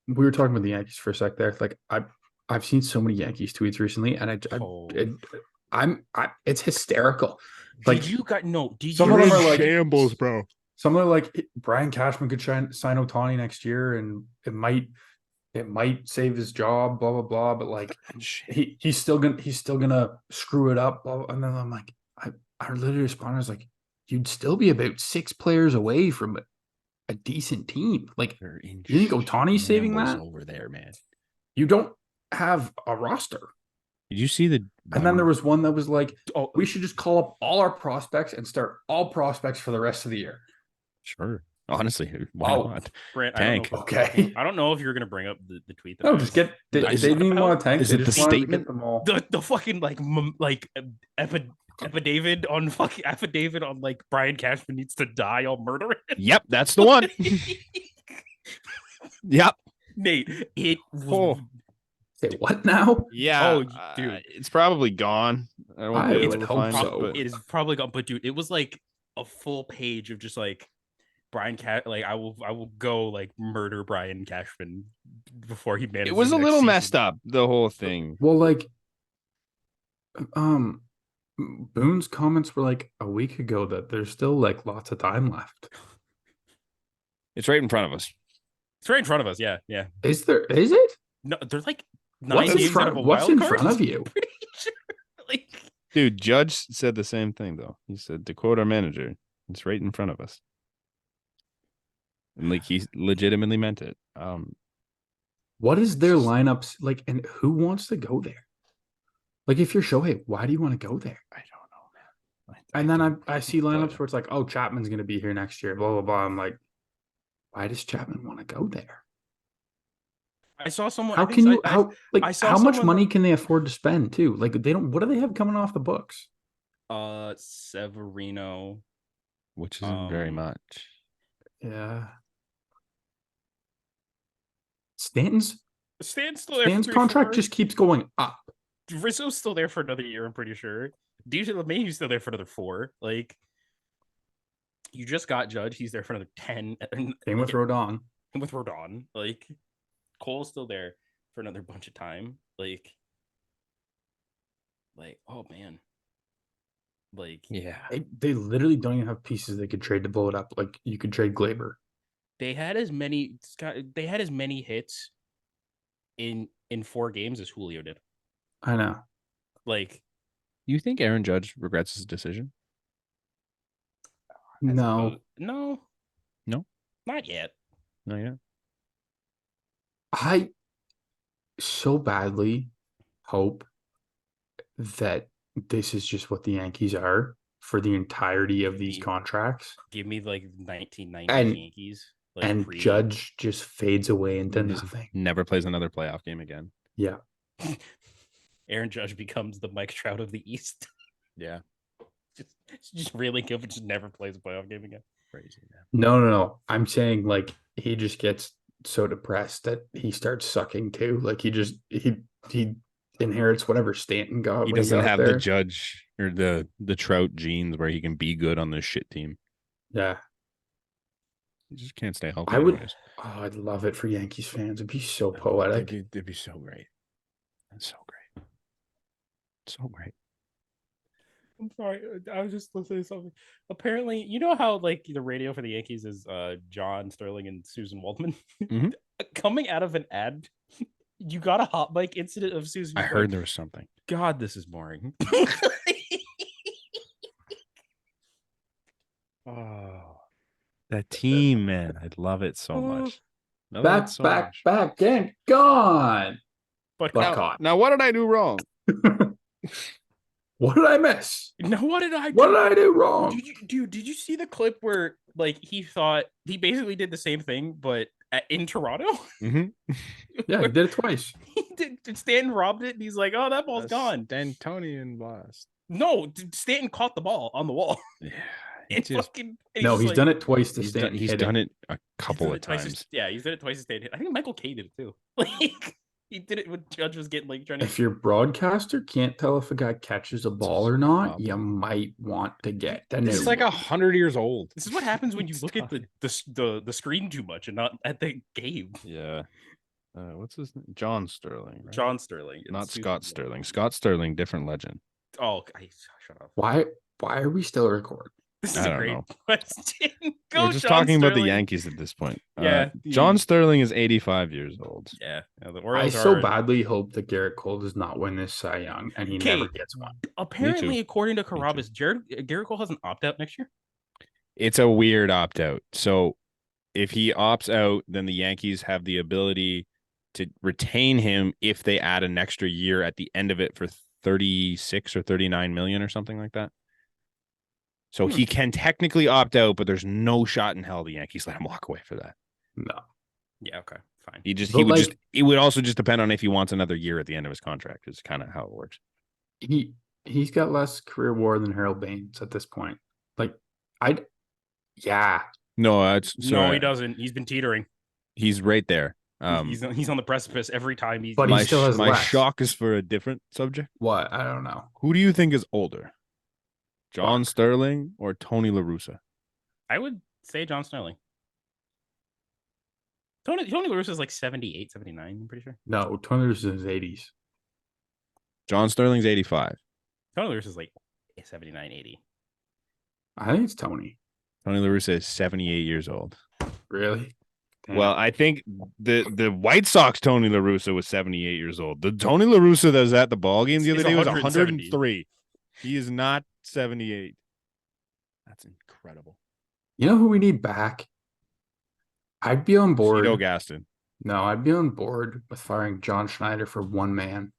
We were talking about the Yankees for a sec there. Like I've seen so many Yankees tweets recently, and it's hysterical. Like some of them are like shambles, bro. Some are like Brian Cashman could sign Ohtani next year, and it might save his job, blah blah blah. But like he's still gonna screw it up. Blah, blah. And then I'm like, I literally responded, I was like, you'd still be about 6 players away from a decent team. Like you think Ohtani's saving that over there, man? You don't. have a roster. Did you see the? And then there was one that was like, Oh, we should just call up all our prospects and start all prospects for the rest of the year. Sure. Honestly, why Oh, not? Brent, Tank. Okay. I don't know if you're gonna bring up the tweet. That No, I just was- get. They I didn't even about. want to tank. Is They it just the wanted to statement? get them all. the fucking affidavit on like Brian Cashman needs to die. I'll murder it. Yep, that's the one. Yep. Nate, it Oh. was Say what now? Yeah. Oh, dude. It's probably gone. I won't I be would able to hope find so. it. But it is probably gone, but dude, it was like a full page of just like Brian like I will go like murder Brian Cashman before he manages. it was a next little season. messed up, the whole thing. Well, like, Boone's comments were like a week ago that there's still like lots of time left. It's right in front of us. It's right in front of us. Yeah, yeah. Is there? Is it? No, there's like 9 What's in games out of front? a What's wild in card. front of you? Pretty sure. Like, Dude, Judge said the same thing, though. He said, to quote our manager, it's right in front of us. And like he legitimately meant it. What is their lineups like, and who wants to go there? Like, if you're Shohei, why do you want to go there? I don't know, man. And then I see but- lineups where it's like, oh, Chapman's going to be here next year, blah, blah, blah. I'm like, why does Chapman want to go there? I saw someone. How I think can you, I how, like, saw how much someone- money can they afford to spend too? Like, they don't, what do they have coming off the books? Severino. Which isn't very Um, much. Yeah. Stanton's Stan's still there. Stan's for contract 3-4. just keeps going up. Rizzo's still there for another year. I'm pretty sure. DJ LeMahieu's still there for another 4. Like, you just got Judge. He's there for another 10. And Same with Rodon. with Rodon. Like, Cole's still there for another bunch of time. Like, oh man. Like, Yeah. They literally don't even have pieces they could trade to blow it up. Like, you could trade Glaber. they had as many hits in 4 games as Julio did. I know. Like, You think Aaron Judge regrets his decision? No. No. No? Not yet. No, yeah. I so badly hope that this is just what the Yankees are for the entirety of these contracts. Give me like 1990 And- Yankees. Like And Judge just fades away into Just nothing. Never plays another playoff game again. Yeah. Aaron Judge becomes the Mike Trout of the East. Yeah. just really good, but just never plays a playoff game again. Crazy, man. No. I'm saying like he just gets so depressed that he starts sucking too. Like he inherits whatever Stanton got. He when doesn't got have there. the Judge or the Trout genes where he can be good on this shit team. Yeah. He just can't stay healthy. I would. anyways. Oh, I'd love it for Yankees fans. It'd be so It'd poetic. be so great. That's so great. So great. I'm sorry. I was just listening to something. Apparently, you know how like the radio for the Yankees is John Sterling and Susan Waldman? Mhm. Coming out of an ad, you got a hot mic incident of Susan. I Just heard like, there was something. God, this is boring. Oh, that team, man. I love it so much. Love it Back, so back, much. back, and gone. But But now, caught. Now, what did I do wrong? What did I miss? now what did I do? What did I do wrong? Did you see the clip where like he thought he basically did the same thing, but in Toronto? Mm-hmm. Yeah, he did it twice. Stanton robbed it, and he's like, "Oh, that ball's gone." D'Antonian blast. No, Stanton caught the ball on the wall. Yeah. And Just, No, he's done it twice to he's Stanton. done, he's hit done it. it a couple of times. Yeah, he's done it twice. Stanton. I think Michael Kay did it too. Like he did it when Judge was getting like trying to. If your broadcaster can't tell if a guy catches a ball or not, problem. you might want to get the This is new like one. 100 years old. This is what happens when you look at the screen too much and not at the game. Yeah. What's his name? John Sterling. Right? John Sterling, and Not Susan Scott Waldman. Sterling. Scott Sterling, different legend. Oh, shut up. Why are we still recording? This is I a don't great know. question. Go, We're just John talking about the Sterling. Yankees at this point. Yeah, John Sterling is 85 years old. Yeah, the I Orioles so are badly hope that Garrett Cole does not win this Cy Young and he Okay. never gets one. apparently, according to too. Carabas, Garrett Cole has an opt out next year. It's a weird opt out. So if he opts out, then the Yankees have the ability to retain him if they add an extra year at the end of it for 36 or 39 million or something like that. So he can technically opt out, but there's no shot in hell the Yankees let him walk away for that. No. Yeah, okay, fine. It would also just depend on if he wants another year at the end of his contract. Is kind of how it works. He's got less career WAR than Harold Baines at this point. No, No, he doesn't. He's been teetering. He's right there. He's on the precipice every time. But he still has my less. shock is for a different subject. What? I don't know. Who do you think is older, John Sterling or Tony La Russa? I would say John Sterling. Tony La Russa is like 78, 79, I'm pretty sure. No, Tony La Russa is in his 80s. John Sterling's 85. Tony La Russa is like 79, 80. I think it's Tony. Tony La Russa is 78 years old. Really? Damn. Well, I think the White Sox Tony La Russa was 78 years old. The Tony La Russa that was at the ball game the other day was 103. He is not 78. That's incredible. You know who we need back? I'd be on board. Tito Gaston. No, I'd be on board with firing John Schneider for one man.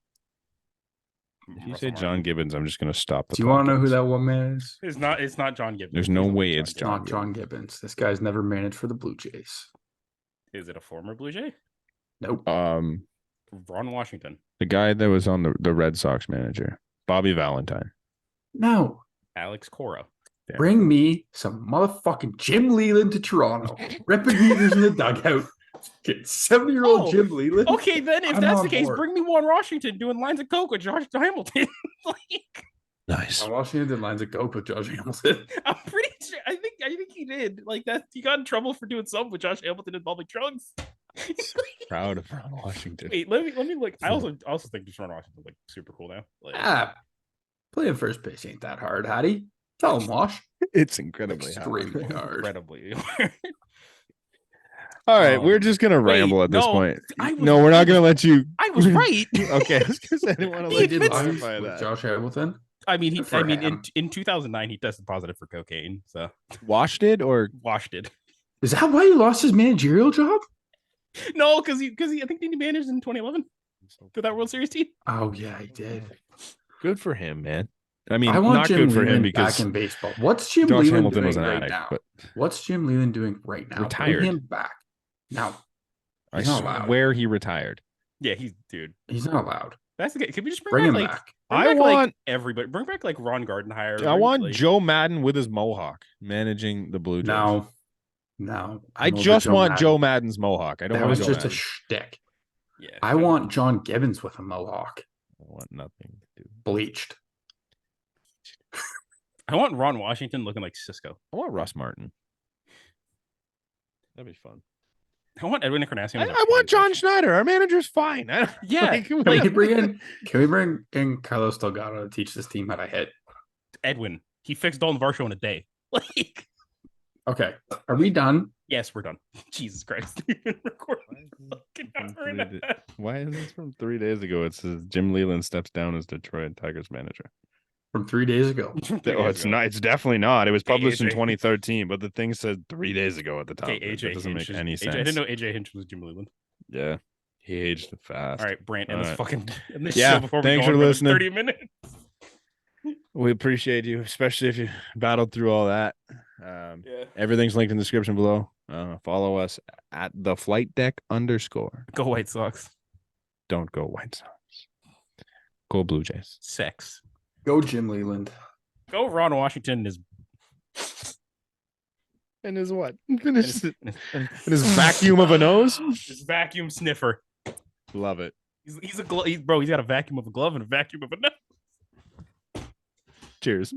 If you say John Gibbons, I'm just going to stop. Do you want to know who that one man is? It's not John Gibbons. There's no way it's John. Not John Gibbons. This guy's never managed for the Blue Jays. Is it a former Blue Jay? Nope. Ron Washington. The guy that was on the Red Sox manager, Bobby Valentine. No. Alex Cora. Damn. Bring me some motherfucking Jim Leland to Toronto. Ripping heaters in the dugout. Get 70-year-old Jim Leland. Okay, then if that's the case, bring me Juan Washington doing lines of coke with Josh Hamilton. Nice. Juan Washington did lines of coke with Josh Hamilton. I'm pretty sure. I think he did. Like that, he got in trouble for doing something with Josh Hamilton involving drugs. Proud of Ron Washington. Wait, let me look. I also think Ron Washington's like super cool now. Like, playing first base ain't that hard, Hattie. Tell him, Wash. It's incredibly extremely hard. Incredibly. All right, we're just gonna ramble at this point. No, we're right. not gonna let you. I was right. Okay, I was gonna say I didn't want to let you clarify that. Josh Hamilton. I mean, in 2009 he tested positive for cocaine. So Wash did. Is that why he lost his managerial job? No, because he I think he managed in 2011 for that World Series team. Oh yeah, he did. Good for him, man. I mean, I want not Jim good for Leland him because back in baseball. What's Jim Josh Leland Hamilton doing was an right addict, now? but What's Jim Leland doing right now? Retired. Bring him back. No, I he's not allowed. swear he retired. Yeah, he's not allowed. That's the case. Can we just Bring him back, back? I want everybody. Bring back like Ron Gardenhire. I want Joe Madden with his mohawk managing the Blue Jays. No. I just want Joe Madden's mohawk. I don't. That want was Joe just Madden. a shtick. Yeah. I want John Gibbons with a mohawk, I want nothing to do. bleached. I want Ron Washington looking like Cisco. I want Russ Martin. That'd be fun. I want Edwin Encarnacion. I want John Schneider. Our manager's fine. Yeah. Can we bring in Carlos Delgado to teach this team how to hit? Edwin. He fixed Dalton Varsho in a day. Like, okay, are we done? Yes, we're done. Jesus Christ. Why is this from 3 days ago? It says Jim Leland steps down as Detroit Tigers manager. From 3 days ago. It's not. It's definitely not. It was published in 2013, but the thing said 3 days ago at the top. Okay, It doesn't make any sense. I didn't know AJ Hinch was Jim Leland. Yeah, he aged fast. All right, Brant, end this fucking end this yeah. show before Thanks we go for on listening. 30 minutes. We appreciate you, especially if you battled through all that. Everything's linked in the description below. Follow us at @theflightdeck_. Go White Sox. Don't go White Sox. Go Blue Jays. Sex. Go Jim Leland. Go Ron Washington and his what? And his vacuum of a nose? His vacuum sniffer. Love it. He's a glove. He's got a vacuum of a glove and a vacuum of a nose. Cheers.